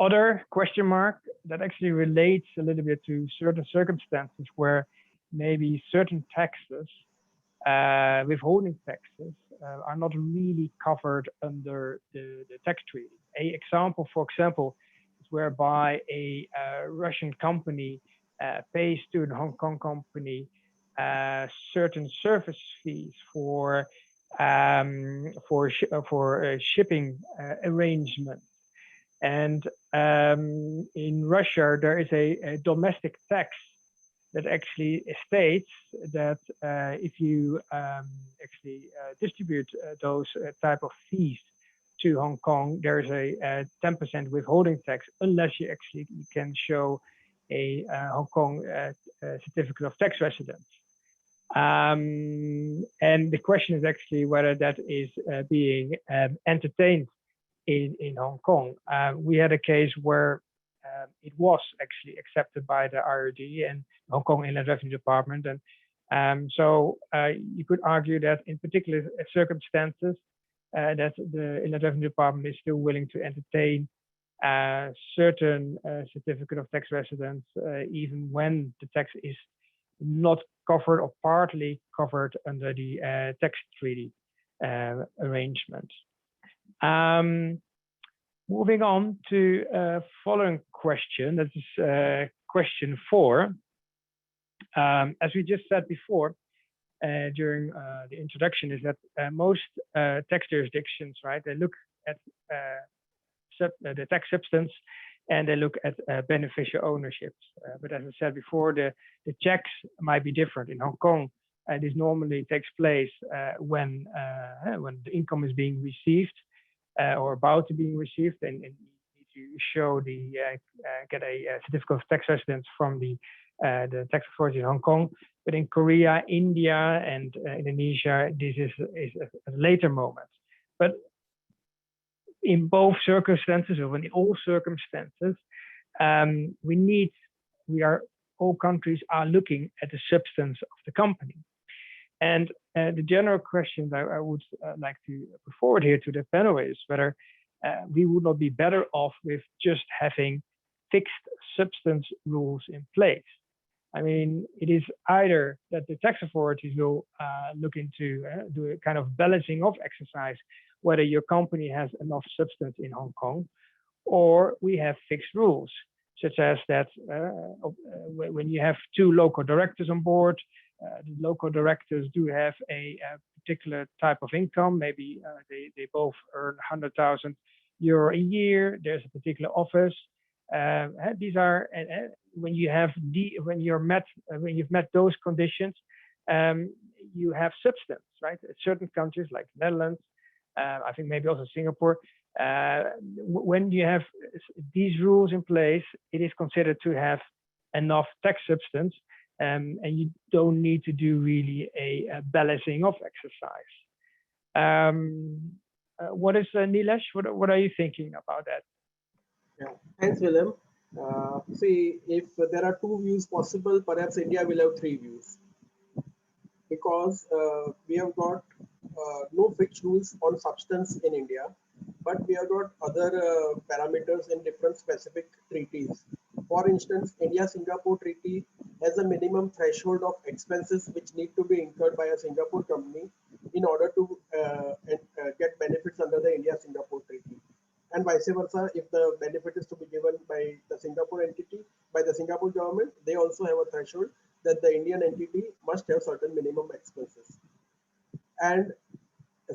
Other question mark that actually relates a little bit to certain circumstances where maybe certain taxes, withholding taxes, are not really covered under the tax treaty. An example, for example, is whereby a Russian company pays to the Hong Kong company certain service fees for shipping arrangements. And in Russia, there is a domestic tax that actually states that if you actually distribute those type of fees to Hong Kong, there is a 10% withholding tax unless you can show a Hong Kong certificate of tax residence. And the question is actually whether that is being entertained in Hong Kong. We had a case where it was actually accepted by the IRD and Hong Kong Inland Revenue Department. And so you could argue that in particular circumstances, that the Inland Revenue Department is still willing to entertain certain certificate of tax residence, even when the tax is not covered or partly covered under the tax treaty arrangement. Moving on to following question, that is question 4. As we just said before, during the introduction, is that most tax jurisdictions, right, they look at the tax substance and they look at beneficial ownerships. But as I said before, the checks might be different. In Hong Kong, this normally takes place when the income is being received or about to be received, and you need to show get a certificate of tax residence from the tax authority in Hong Kong. But in Korea, India, and Indonesia, this is a later moment. But in both circumstances, or in all circumstances, all countries are looking at the substance of the company. And the general question that I would like to put forward here to the panel is whether we would not be better off with just having fixed substance rules in place. I mean, it is either that the tax authorities will look into do a kind of balancing of exercise, whether your company has enough substance in Hong Kong, or we have fixed rules, such as that when you have 2 local directors on board, the local directors do have a particular type of income. Maybe they both earn 100,000 euro a year. There's a particular office. These are when you've met those conditions, you have substance, right? Certain countries like Netherlands, I think maybe also Singapore, when you have these rules in place, it is considered to have enough tax substance, and you don't need to do really a balancing of exercise. What is Nilesh? What are you thinking about that? Yeah, thanks, Willem. See, if there are 2 views possible, perhaps India will have 3 views, because we have got no fixed rules on substance in India, but we have got other parameters in different specific treaties. For instance, India-Singapore Treaty has a minimum threshold of expenses which need to be incurred by a Singapore company in order to get benefits under the India-Singapore Treaty. And vice versa, if the benefit is to be given by the Singapore entity, by the Singapore government, they also have a threshold that the Indian entity must have certain minimum expenses. And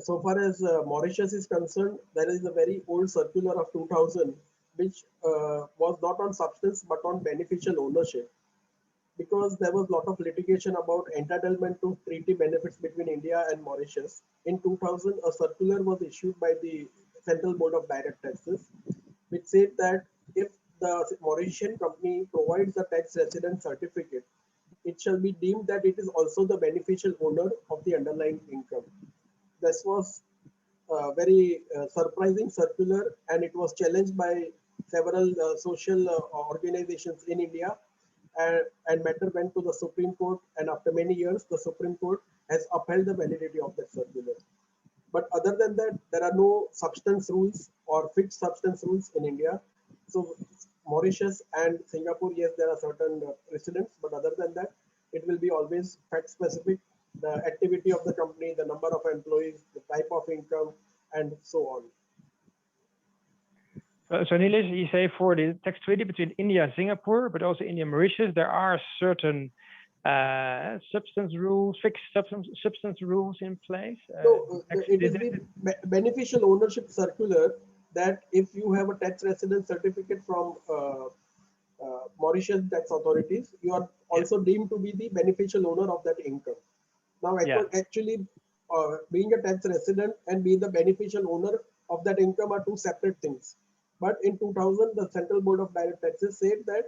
so far as Mauritius is concerned, there is a very old circular of 2000, which was not on substance but on beneficial ownership, because there was a lot of litigation about entitlement to treaty benefits between India and Mauritius. In 2000, a circular was issued by the Central Board of Direct Taxes, which said that if the Mauritian company provides a tax resident certificate, it shall be deemed that it is also the beneficial owner of the underlying income. This was a very surprising circular, and it was challenged by several social organizations in India, and matter went to the Supreme Court, and after many years, the Supreme Court has upheld the validity of that circular. But other than that, there are no substance rules or fixed substance rules in India. So Mauritius and Singapore, yes, there are certain precedents, but other than that, it will be always fact specific, the activity of the company, the number of employees, the type of income, and so on. So Nilesh, you say for the tax treaty between India and Singapore, but also India and Mauritius, there are certain substance rules, fixed substance rules in place? So it is the beneficial ownership circular that if you have a tax resident certificate from Mauritian tax authorities, you are also deemed to be the beneficial owner of that income. Now, actually, being a tax resident and being the beneficial owner of that income are 2 separate things. But in 2000, the Central Board of Direct Taxes said that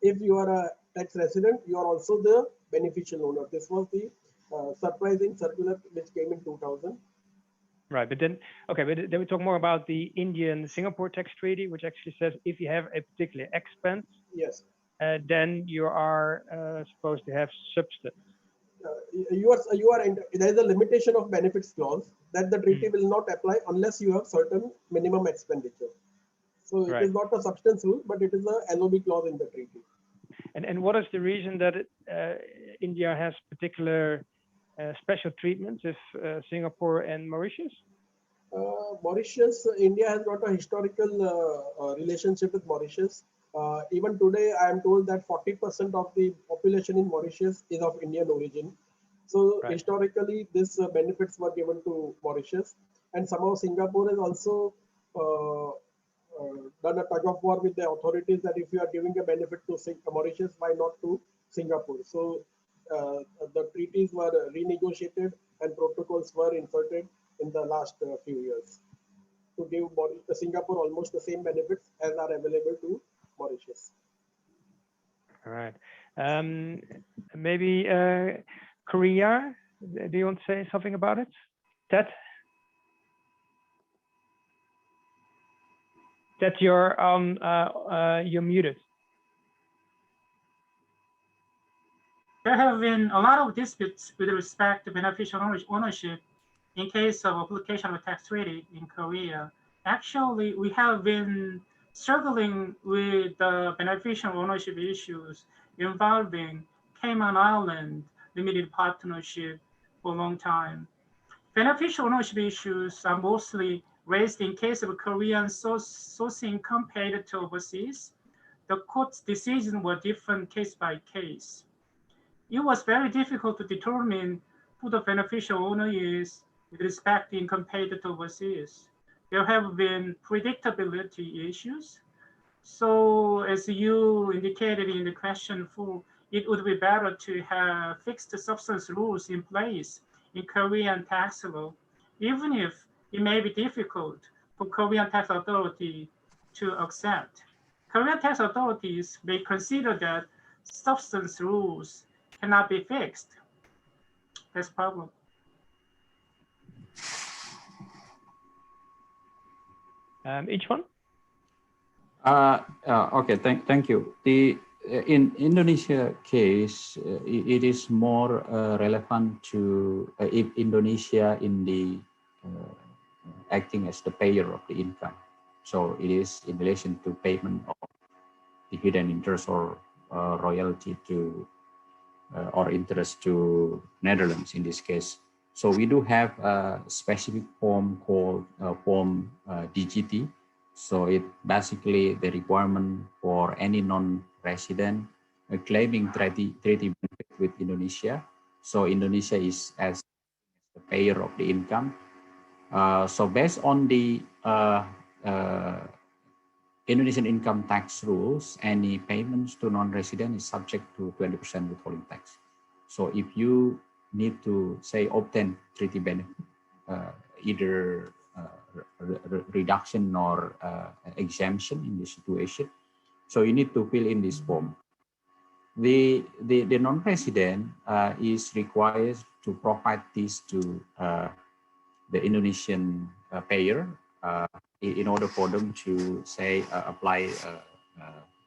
if you are a tax resident, you are also the beneficial owner. This was the surprising circular which came in 2000. Right, but then, okay, but then we talk more about the Indian-Singapore tax treaty, which actually says if you have a particular expense, Yes. then you are supposed to have substance. There is a limitation of benefits clause that the treaty will not apply unless you have certain minimum expenditure. So it is not a substance rule, but it is a LOB clause in the treaty. And what is the reason that India has particular special treatments with Singapore and Mauritius? Mauritius, India has got a historical relationship with Mauritius. Even today, I am told that 40% of the population in Mauritius is of Indian origin. So historically, these benefits were given to Mauritius, and somehow Singapore has also done a tug of war with the authorities that if you are giving a benefit to Mauritius, why not to Singapore? So the treaties were renegotiated and protocols were inserted in the last few years to give Singapore almost the same benefits as are available to Mauritius. All right. Maybe Korea, do you want to say something about it? Ted? Ted, you're muted. There have been a lot of disputes with respect to beneficial ownership in case of application of a tax treaty in Korea. Actually, we have been struggling with the beneficial ownership issues involving Cayman Island limited partnership for a long time. Beneficial ownership issues are mostly raised in case of Korean sourcing compared to overseas. The court's decisions were different case by case. It was very difficult to determine who the beneficial owner is with respect in compared to overseas. There have been predictability issues. So as you indicated in the question 4, it would be better to have fixed substance rules in place in Korean tax law, even if it may be difficult for Korean tax authority to accept. Korean tax authorities may consider that substance rules cannot be fixed. That's a problem. Each one? Okay, thank you. In Indonesia case, it is more relevant to if Indonesia in the acting as the payer of the income. So it is in relation to payment of dividend interest or royalty to or interest to Netherlands in this case. So we do have a specific form called Form DGT. So it basically the requirement for any non-resident claiming treaty benefit with Indonesia. So Indonesia is as the payer of the income. So based on the Indonesian income tax rules, any payments to non-resident is subject to 20% withholding tax. So if you need to say obtain treaty benefit, either reduction or exemption in this situation, so you need to fill in this form. The non-resident is required to provide this to the Indonesian payer in order for them to say apply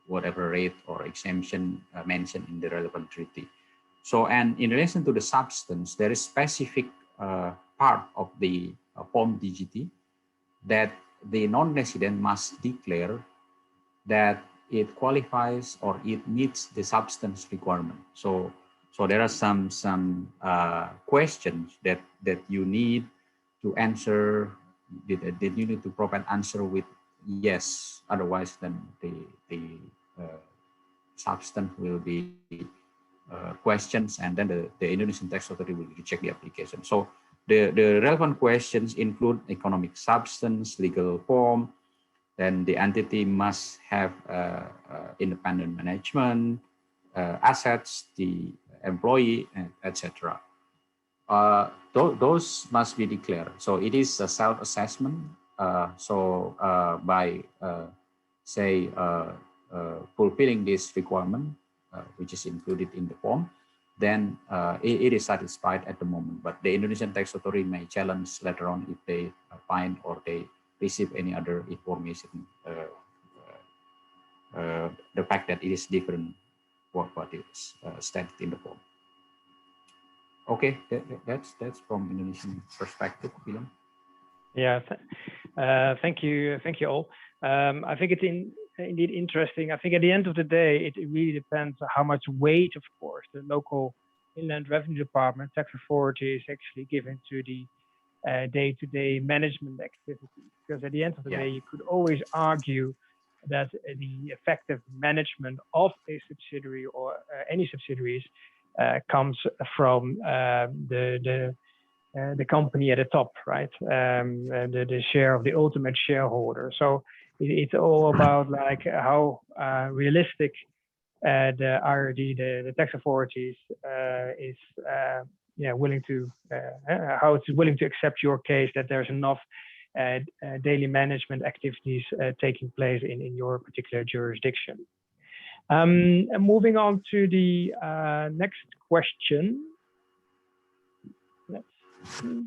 whatever rate or exemption mentioned in the relevant treaty. So, and in relation to the substance, there is specific part of the Form DGT that the non-resident must declare that it qualifies or it meets the substance requirement. So there are some questions that you need to answer, that you need to provide answer with yes, otherwise then the substance will be questions, and then the Indonesian tax authority will reject the application. So the relevant questions include economic substance, legal form, then the entity must have independent management, assets, the employee, etc. Those must be declared. So it is a self-assessment. By fulfilling this requirement, which is included in the form, then it is satisfied at the moment. But the Indonesian Tax Authority may challenge later on if they find or they receive any other information, the fact that it is different what is stated in the form. Okay, that's from Indonesian perspective, Willem. Yeah, thank you all. I think it's indeed interesting. I think at the end of the day, it really depends on how much weight, of course, the local Inland Revenue Department, tax authority is actually given to the day-to-day management activities. Because at the end of the day, you could always argue that the effective management of a subsidiary or any subsidiaries comes from the company at the top, right? The share of the ultimate shareholder. So it's all about like how realistic the tax authorities is willing to how it's willing to accept your case that there's enough daily management activities taking place in your particular jurisdiction. And moving on to the next question. Let's see.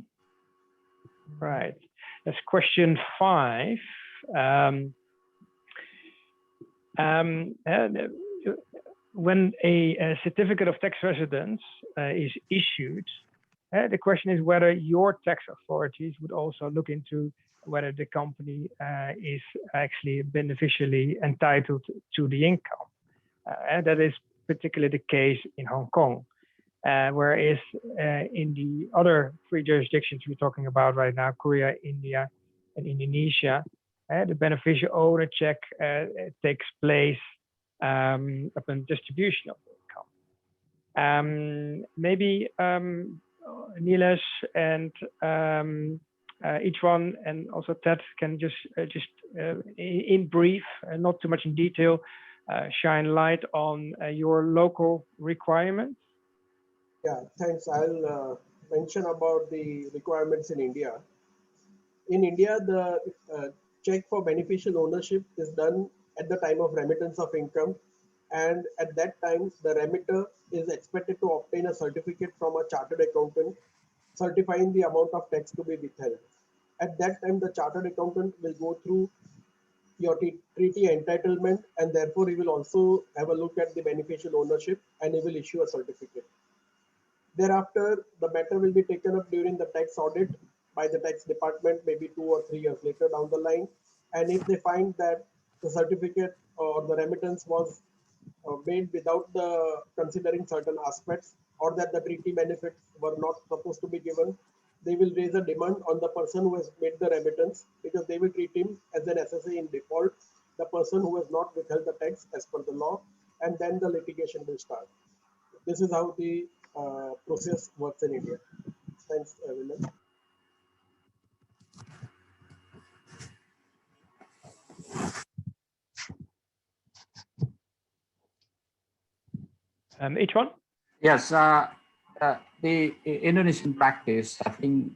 Right, that's question 5. When a certificate of tax residence is issued, the question is whether your tax authorities would also look into whether the company is actually beneficially entitled to the income. And that is particularly the case in Hong Kong. Whereas in the other 3 jurisdictions we're talking about right now, Korea, India, and Indonesia, the beneficial owner check takes place upon distribution of income. Maybe Nilesh and each one, and also Ted, can just in brief, not too much in detail, shine light on your local requirements. Yeah, thanks. I'll mention about the requirements in India. In India, the check for beneficial ownership is done at the time of remittance of income. And at that time, the remitter is expected to obtain a certificate from a chartered accountant certifying the amount of tax to be withheld. At that time, the chartered accountant will go through your treaty entitlement, and therefore he will also have a look at the beneficial ownership and he will issue a certificate. Thereafter, the matter will be taken up during the tax audit by the tax department, maybe 2 or 3 years later down the line. And if they find that the certificate or the remittance was made without considering certain aspects, or that the treaty benefits were not supposed to be given, they will raise a demand on the person who has made the remittance, because they will treat him as an SSA in default, the person who has not withheld the tax as per the law, and then the litigation will start. This is how the process works in India. Thanks, Willem. Each one? Yes, the Indonesian practice, I think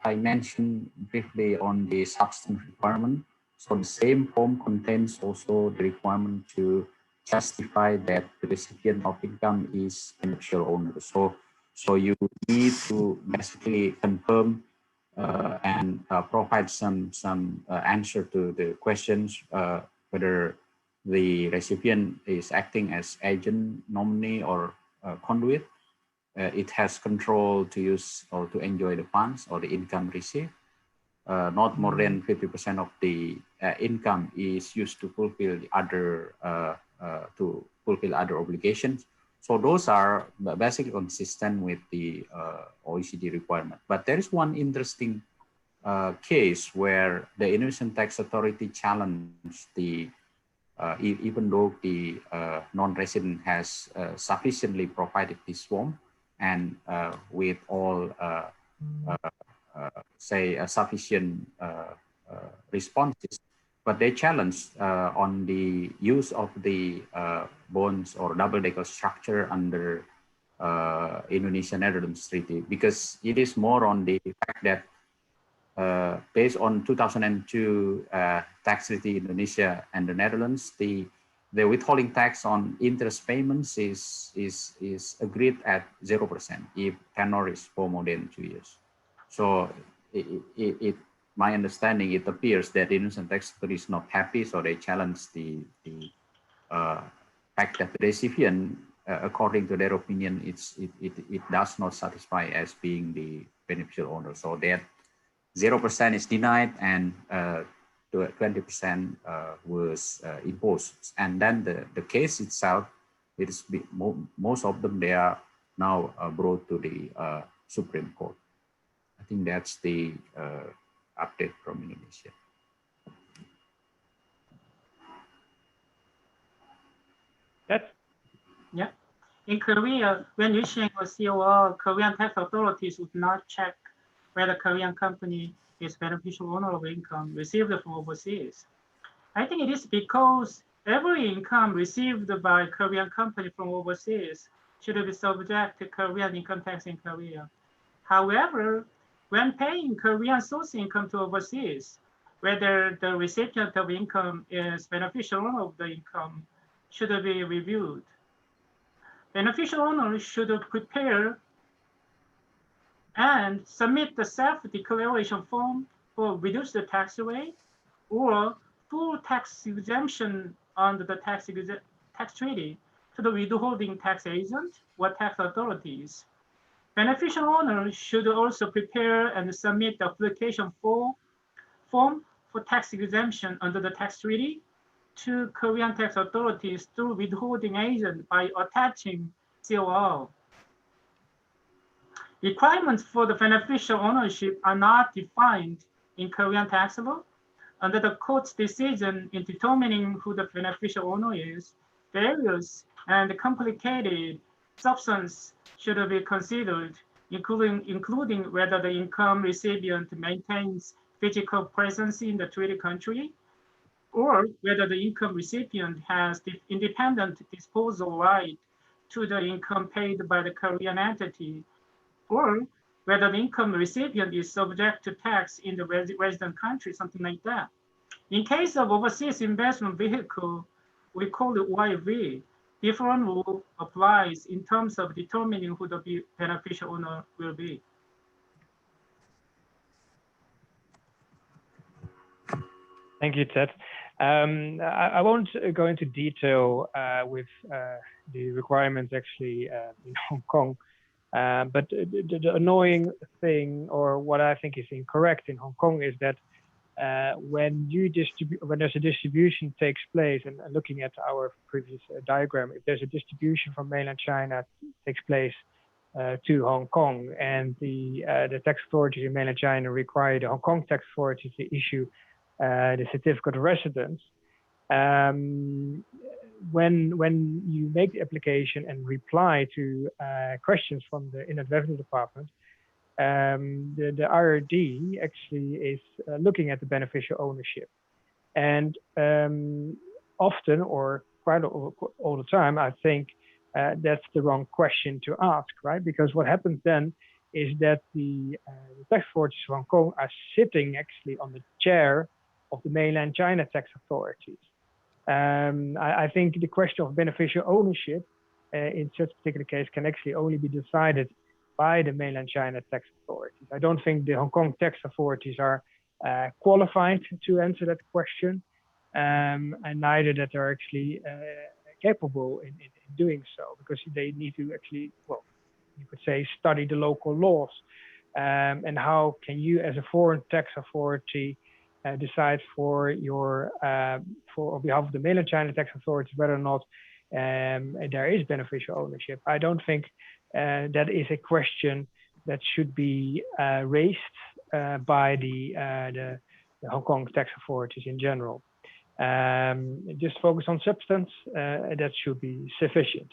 I mentioned briefly on the substance requirement. So the same form contains also the requirement to justify that the recipient of income is beneficial owner. So you need to basically confirm and provide some answer to the questions whether the recipient is acting as agent, nominee, or conduit. It has control to use or to enjoy the funds or the income received. Not more than 50% of the income is used to fulfill the other obligations. So those are basically consistent with the OECD requirement. But there is one interesting case where the Indonesian Tax Authority challenged the even though the non-resident has sufficiently provided this form and with all sufficient responses, but they challenged on the use of the bonds or double-decker structure under Indonesia-Netherlands Treaty, because it is more on the fact that based on 2002 tax treaty Indonesia and the Netherlands, the the withholding tax on interest payments is agreed at 0% if tenor is for more than 2 years. So my understanding, it appears that the Indonesian tax authority is not happy, so they challenge the fact that the recipient, according to their opinion, it does not satisfy as being the beneficial owner. So that 0% is denied and 20% was imposed. And then the case itself, it is most of them, they are now brought to the Supreme Court. I think that's the update from Indonesia. Yeah. In Korea, when issuing a COL, Korean tax authorities would not check whether Korean company is beneficial owner of income received from overseas. I think it is because every income received by Korean company from overseas should be subject to Korean income tax in Korea. However, when paying Korean source income to overseas, whether the recipient of income is beneficial owner of the income should be reviewed. Beneficial owner should prepare and submit the self-declaration form for reduce the tax rate or full tax exemption under the tax treaty to the withholding tax agent or tax authorities. Beneficial owners should also prepare and submit the application form for tax exemption under the tax treaty to Korean tax authorities through withholding agent by attaching COL. Requirements for the beneficial ownership are not defined in Korean tax law. Under the court's decision in determining who the beneficial owner is, various and complicated substance should be considered, including whether the income recipient maintains physical presence in the treaty country, or whether the income recipient has the independent disposal right to the income paid by the Korean entity, or whether the income recipient is subject to tax in the resident country, something like that. In case of overseas investment vehicle, we call it OIV. Different rule applies in terms of determining who the beneficial owner will be. Thank you, Ted. I won't go into detail with the requirements actually in Hong Kong, but the annoying thing, or what I think is incorrect in Hong Kong, is that when there's a distribution takes place, and looking at our previous diagram, if there's a distribution from mainland China takes place to Hong Kong, and the tax authorities in mainland China require the Hong Kong tax authorities to issue the certificate of residence. When you make the application and reply to questions from the Inland Revenue Department, the IRD actually is looking at the beneficial ownership, and often, or quite all the time, I think that's the wrong question to ask, right? Because what happens then is that the tax authorities of Hong Kong are sitting actually on the chair of the mainland China tax authorities. I think the question of beneficial ownership in such a particular case can actually only be decided by the mainland China tax authorities. I don't think the Hong Kong tax authorities are qualified to answer that question, and neither that they're actually capable in doing so, because they need to actually, well, you could say, study the local laws. And how can you, as a foreign tax authority, decide for on behalf of the mainland China tax authorities whether or not there is beneficial ownership? I don't think that is a question that should be raised by the Hong Kong tax authorities in general. Just focus on substance, that should be sufficient.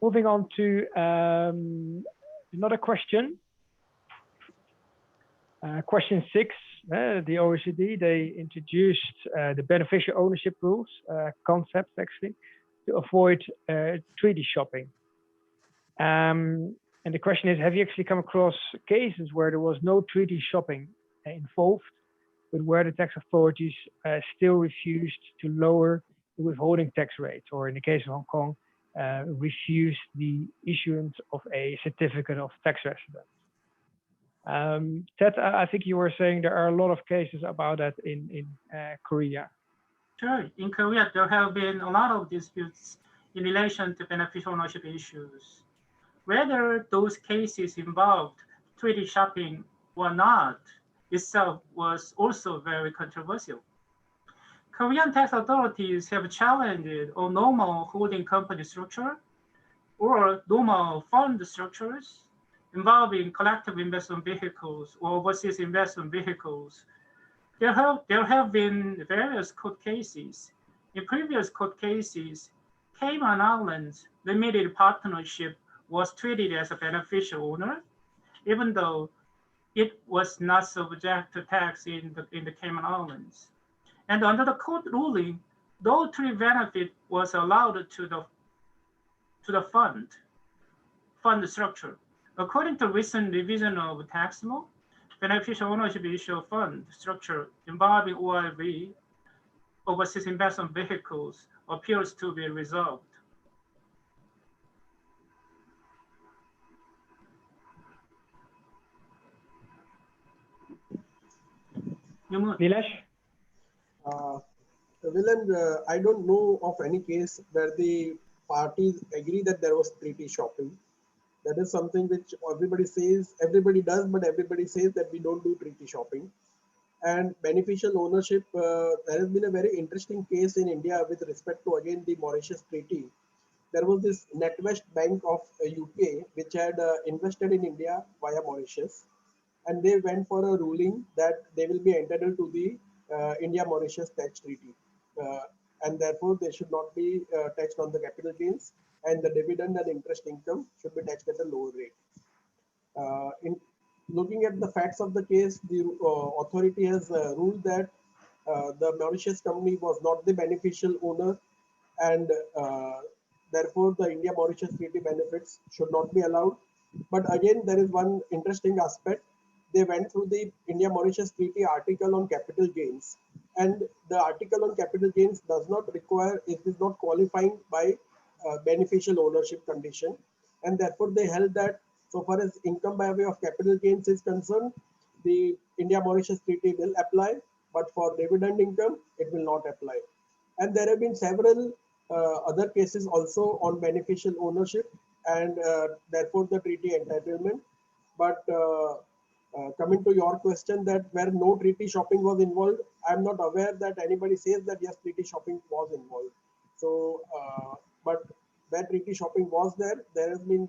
Moving on to another question. Question 6, the OECD, they introduced the beneficial ownership rules, concepts actually, to avoid treaty shopping. And the question is, have you actually come across cases where there was no treaty shopping involved, but where the tax authorities still refused to lower the withholding tax rate, or in the case of Hong Kong, refused the issuance of a certificate of tax residence. Ted, I think you were saying there are a lot of cases about that in Korea. Sure. In Korea, there have been a lot of disputes in relation to beneficial ownership issues. Whether those cases involved treaty shopping or not itself was also very controversial. Korean tax authorities have challenged a normal holding company structure or normal fund structures involving collective investment vehicles or overseas investment vehicles. There have been various court cases. In previous court cases, Cayman Islands Limited Partnership was treated as a beneficial owner, even though it was not subject to tax in the Cayman Islands. And under the court ruling, no tree benefit was allowed to the fund structure. According to recent revision of tax law, beneficial ownership issue fund structure involving OIV, overseas investment vehicles, appears to be resolved. Nilesh? Willem, I don't know of any case where the parties agree that there was treaty shopping. That is something which everybody says, everybody does, but everybody says that we don't do treaty shopping. And beneficial ownership, there has been a very interesting case in India with respect to, again, the Mauritius Treaty. There was this NatWest Bank of UK, which had invested in India via Mauritius. And they went for a ruling that they will be entitled to the India-Mauritius tax treaty. And therefore, they should not be taxed on the capital gains, and the dividend and interest income should be taxed at a lower rate. In looking at the facts of the case, the authority has ruled that the Mauritius company was not the beneficial owner, and therefore the India-Mauritius treaty benefits should not be allowed. But again, there is one interesting aspect. They went through the India-Mauritius treaty article on capital gains, and the article on capital gains does not require, it is not qualifying by beneficial ownership condition, and therefore they held that so far as income by way of capital gains is concerned, the India-Mauritius treaty will apply, but for dividend income, it will not apply. And there have been several other cases also on beneficial ownership and therefore the treaty entitlement. But coming to your question that where no treaty shopping was involved, I'm not aware that anybody says that yes, treaty shopping was involved. So, but where treaty shopping was there, there has been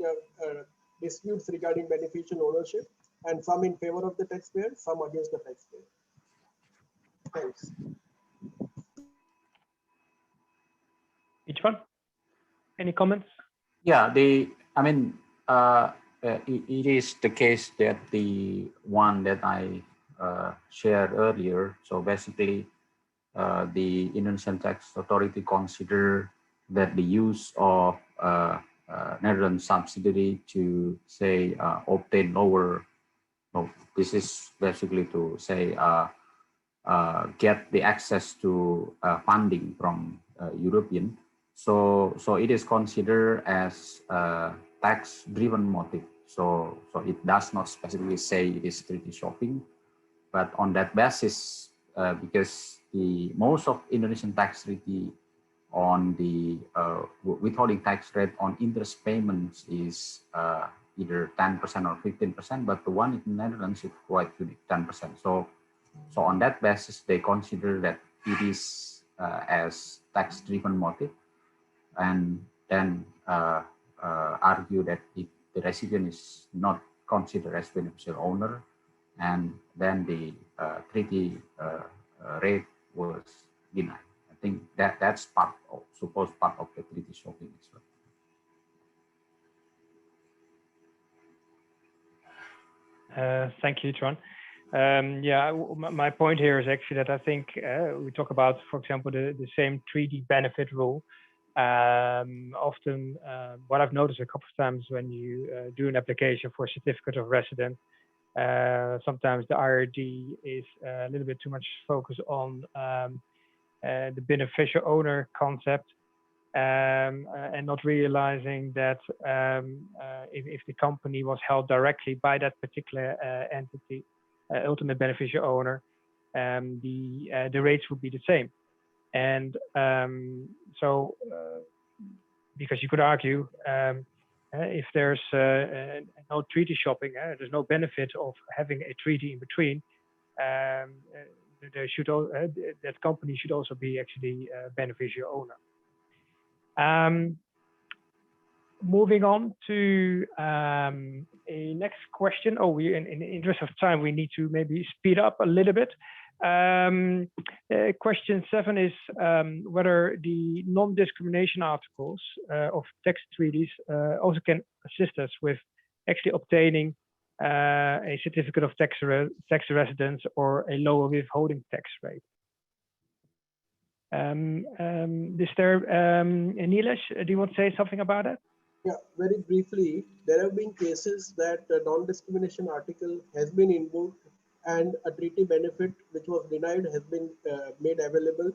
disputes regarding beneficial ownership, and some in favor of the taxpayer, some against the taxpayer. Thanks. Each one? Any comments? Yeah, it is the case that the one that I shared earlier. So basically, the Indonesian Tax Authority consider that the use of Netherlands subsidiary to say obtain lower. No, this is basically to say get the access to funding from European. So it is considered as tax-driven motive. So it does not specifically say it is treaty shopping, but on that basis, because the most of Indonesian tax treaty on the withholding tax rate on interest payments is either 10% or 15%, but the one in the Netherlands is quite unique, 10%. So on that basis, they consider that it is as tax-driven motive, and then argue that if the recipient is not considered as beneficial owner, and then the treaty rate was denied. I think that's part of the treaty shopping as well. Thank you, Tron. Yeah, my point here is actually that I think we talk about, for example, the same treaty benefit rule. Often, what I've noticed a couple of times when you do an application for a certificate of residence, Sometimes the IRD is a little bit too much focused on the beneficial owner concept, and not realizing that if the company was held directly by that particular entity, ultimate beneficial owner, the rates would be the same. And so, because you could argue, if there's no treaty shopping, there's no benefit of having a treaty in between. There should that company should also be actually a beneficial owner. Moving on to a next question. Oh, in the interest of time, we need to maybe speed up a little bit. Question 7 is whether the non-discrimination articles of tax treaties also can assist us with actually obtaining a certificate of tax residence or a lower withholding tax rate. Nilesh, do you want to say something about it? Yeah, very briefly, there have been cases that the non-discrimination article has been invoked and a treaty benefit which was denied has been made available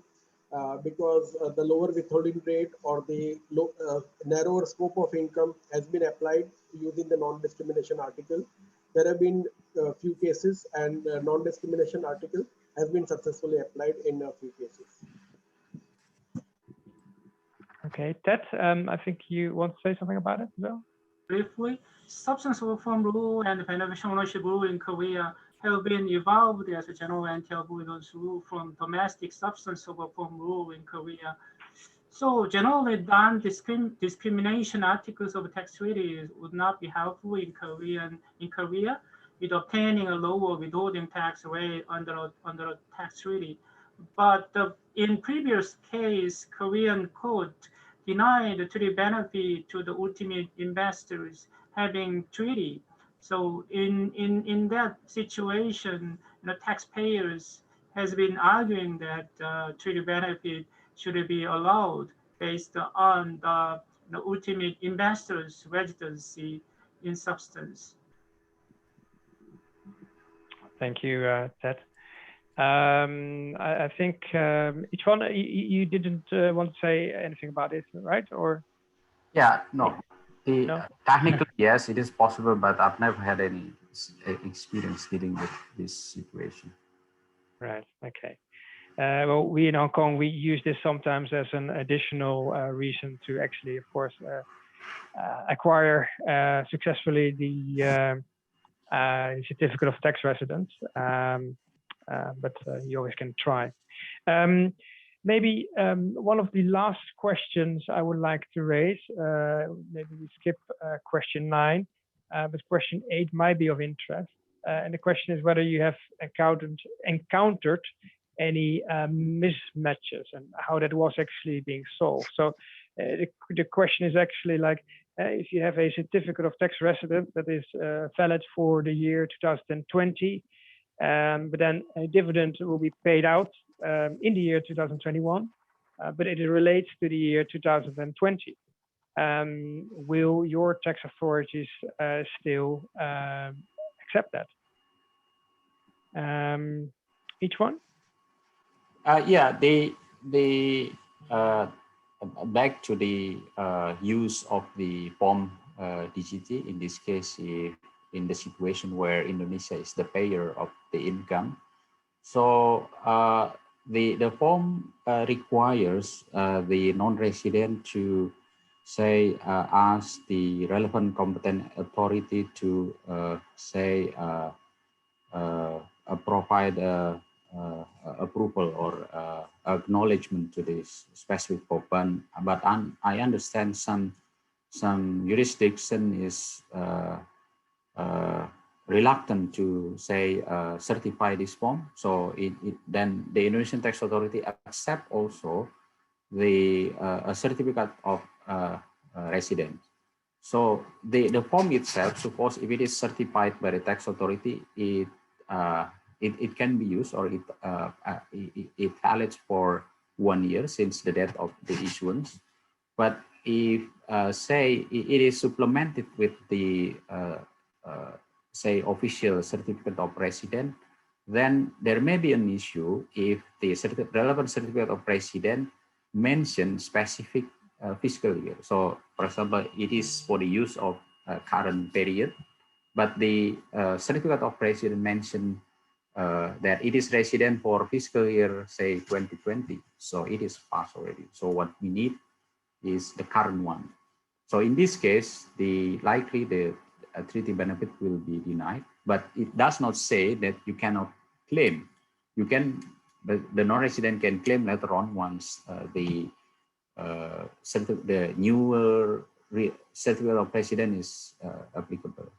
because the lower withholding rate or the narrower scope of income has been applied using the non-discrimination article. There have been a few cases, and the non-discrimination article has been successfully applied in a few cases. Okay, Ted, I think you want to say something about it as well? Briefly, substance over form rule and beneficial ownership rule in Korea have been evolved as a general anti-avoidance rule from domestic substance over form rule in Korea. So generally, non-discrimination articles of tax treaties would not be helpful in Korea with obtaining a lower withholding tax rate under a tax treaty. But in previous case, Korean court denied the treaty benefit to the ultimate investors having treaty. So in that situation, the taxpayers has been arguing that treaty benefit should be allowed based on the ultimate investors' residency in substance. Thank you, Ted. I think each one, you didn't want to say anything about it, right? Or yeah, no. Technically, yes, it is possible, but I've never had any experience dealing with this situation. Right. Okay. Well, we in Hong Kong, we use this sometimes as an additional reason to actually, of course, acquire successfully the certificate of tax residence. But you always can try. Maybe one of the last questions I would like to raise, maybe we skip question 9, but question 8 might be of interest. And the question is whether you have encountered any mismatches and how that was actually being solved. So the question is actually like, if you have a certificate of tax residence that is valid for the year 2020, but then a dividend will be paid out in the year 2021, but it relates to the year 2020. Will your tax authorities still accept that? Each one? Yeah, back to the use of the POM DGT, in this case, in the situation where Indonesia is the payer of the income. So the POM requires the non-resident to say ask the relevant competent authority to provide approval or acknowledgement to this specific POM. But I understand some jurisdiction is reluctant to say certify this POM. So then the Indonesian Tax Authority accept also the a certificate of residence. So the POM itself, suppose if it is certified by the tax authority, it can be used, or it valid for 1 year since the date of the issuance. But if say it is supplemented with the say, official certificate of resident, then there may be an issue if the relevant certificate of resident mention specific fiscal year. So, for example, it is for the use of current period, but the certificate of resident mentioned that it is resident for fiscal year, say 2020. So it is passed already. So what we need is the current one. So in this case, the treaty benefit will be denied, but it does not say that you cannot claim. You can, the non-resident can claim later on once the newer certificate of resident is applicable.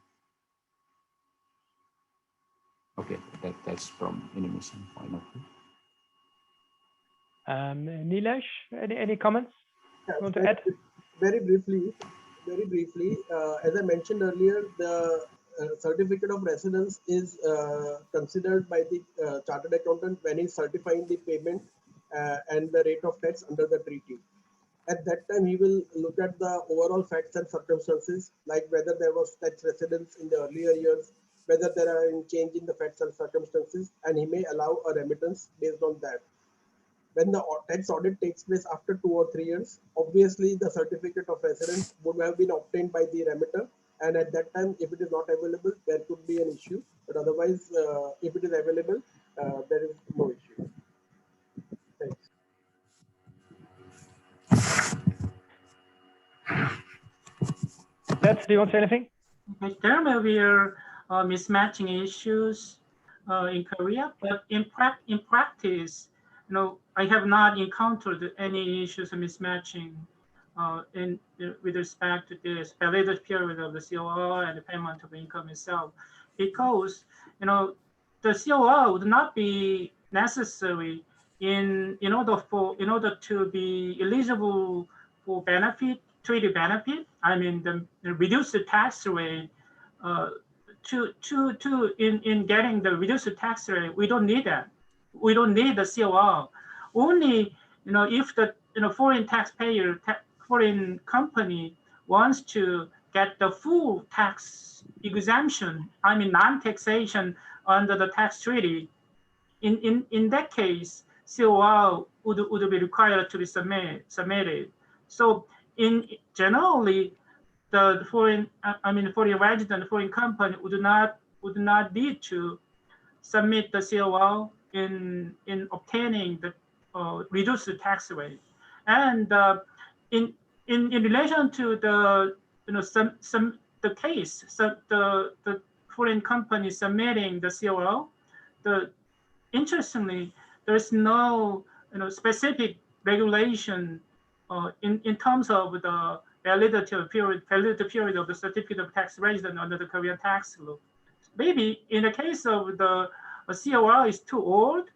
Okay, that's from Indonesian point of view. Nilesh, any comments you want to add? Very briefly, as I mentioned earlier, the certificate of residence is considered by the chartered accountant when he's certifying the payment and the rate of tax under the treaty. At that time, he will look at the overall facts and circumstances, like whether there was tax residence in the earlier years, whether there are any change in the facts and circumstances, and he may allow a remittance based on that. When the tax audit takes place after 2 or 3 years, obviously the certificate of residence would have been obtained by the remitter, and at that time, if it is not available, there could be an issue. But otherwise, if it is available, there is no issue. Thanks. Ted, do you want to say anything? There may be mismatching issues in Korea, but in practice, I have not encountered any issues of mismatching with respect to this validity period of the COR and the payment of income itself, because the COR would not be necessary in order to be eligible for treaty benefit. I mean, the reduced tax rate. In getting the reduced tax rate, we don't need that. We don't need the COR. Only if the foreign taxpayer, foreign company wants to get the full tax exemption, I mean non-taxation under the tax treaty, in that case, COR would be required to be submitted. So generally, the foreign resident, foreign company would not need to submit the COR in obtaining the reduced tax rate. And in relation to the the case, so the foreign company submitting the COR, interestingly, there is no specific regulation in terms of the validity period of the certificate of tax resident under the Korean tax law. Maybe in the case of the COR is too old,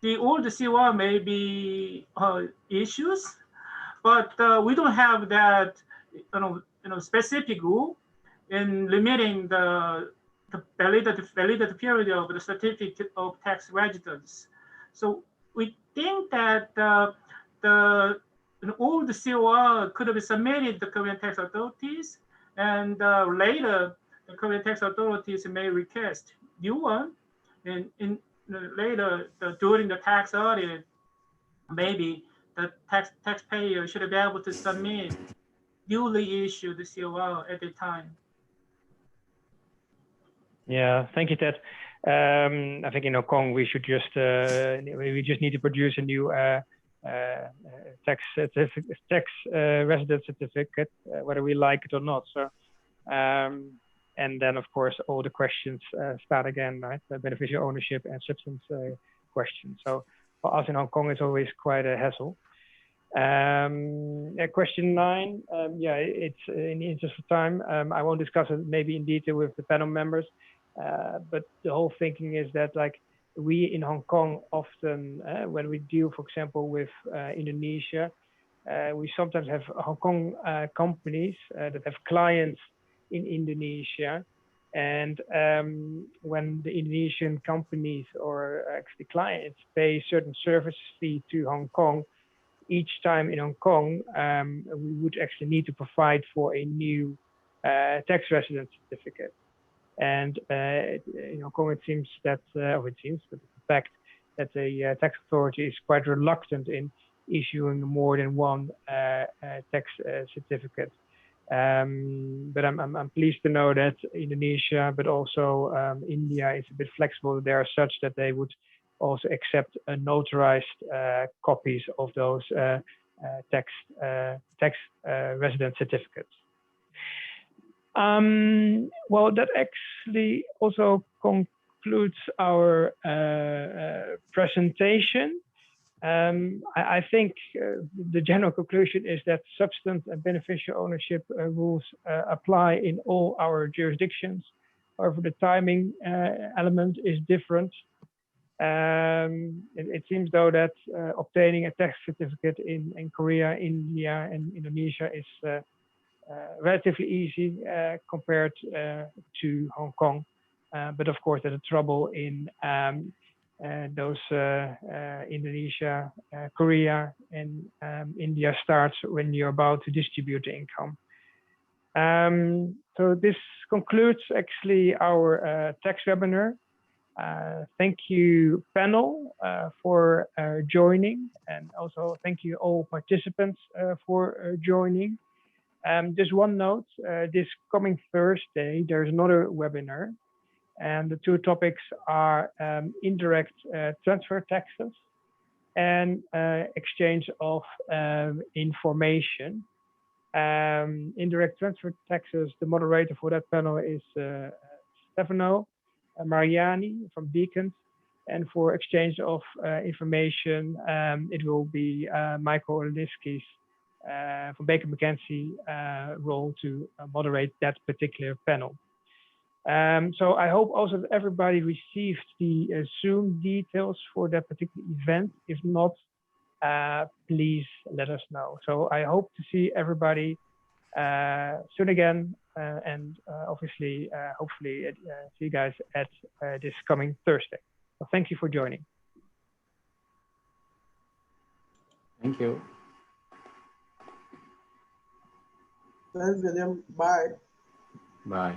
the old COR may be issues, but we don't have that specific rule in limiting the validity period of the certificate of tax residence. So we think that all the COR could be submitted to the Korean tax authorities, and later the Korean tax authorities may request new one, and later during the tax audit, maybe the taxpayer should be able to submit newly issued COR at the time. Yeah, thank you, Ted. I think in Hong Kong we should just need to produce a new tax resident certificate, whether we like it or not. So, and then of course all the questions start again, right? The beneficial ownership and substance questions. So for us in Hong Kong, it's always quite a hassle. Question 9. Yeah, it's in the interest of time. I won't discuss it maybe in detail with the panel members, but the whole thinking is that like we in Hong Kong often, when we deal, for example, with Indonesia, we sometimes have Hong Kong companies that have clients in Indonesia. And when the Indonesian companies or actually clients pay certain service fee to Hong Kong, each time in Hong Kong, we would actually need to provide for a new tax resident certificate. And in Hong Kong, it seems that, or it seems, but it's a fact that the tax authority is quite reluctant in issuing more than one tax certificate. But I'm pleased to know that Indonesia, but also India is a bit flexible. They are such that they would also accept notarized copies of those tax resident certificates. Well, that actually also concludes our presentation. I think the general conclusion is that substance and beneficial ownership rules apply in all our jurisdictions. However, the timing element is different. It seems though that obtaining a tax certificate in Korea, India, and Indonesia is relatively easy compared to Hong Kong. But of course, there's a trouble in those Indonesia, Korea, and India starts when you're about to distribute the income. So this concludes actually our tax webinar. Thank you, panel, for joining, and also thank you all participants for joining. Just one note, this coming Thursday, there's another webinar, and the two topics are indirect transfer taxes and exchange of information. Indirect transfer taxes, the moderator for that panel is Stefano Mariani from Beacon, and for exchange of information, it will be Michael Oliskis from Baker McKenzie role to moderate that particular panel. So I hope also that everybody received the Zoom details for that particular event. If not, please let us know. So I hope to see everybody soon again, and obviously, hopefully, see you guys at this coming Thursday. So thank you for joining. Thank you. Thanks, William. Bye. Bye.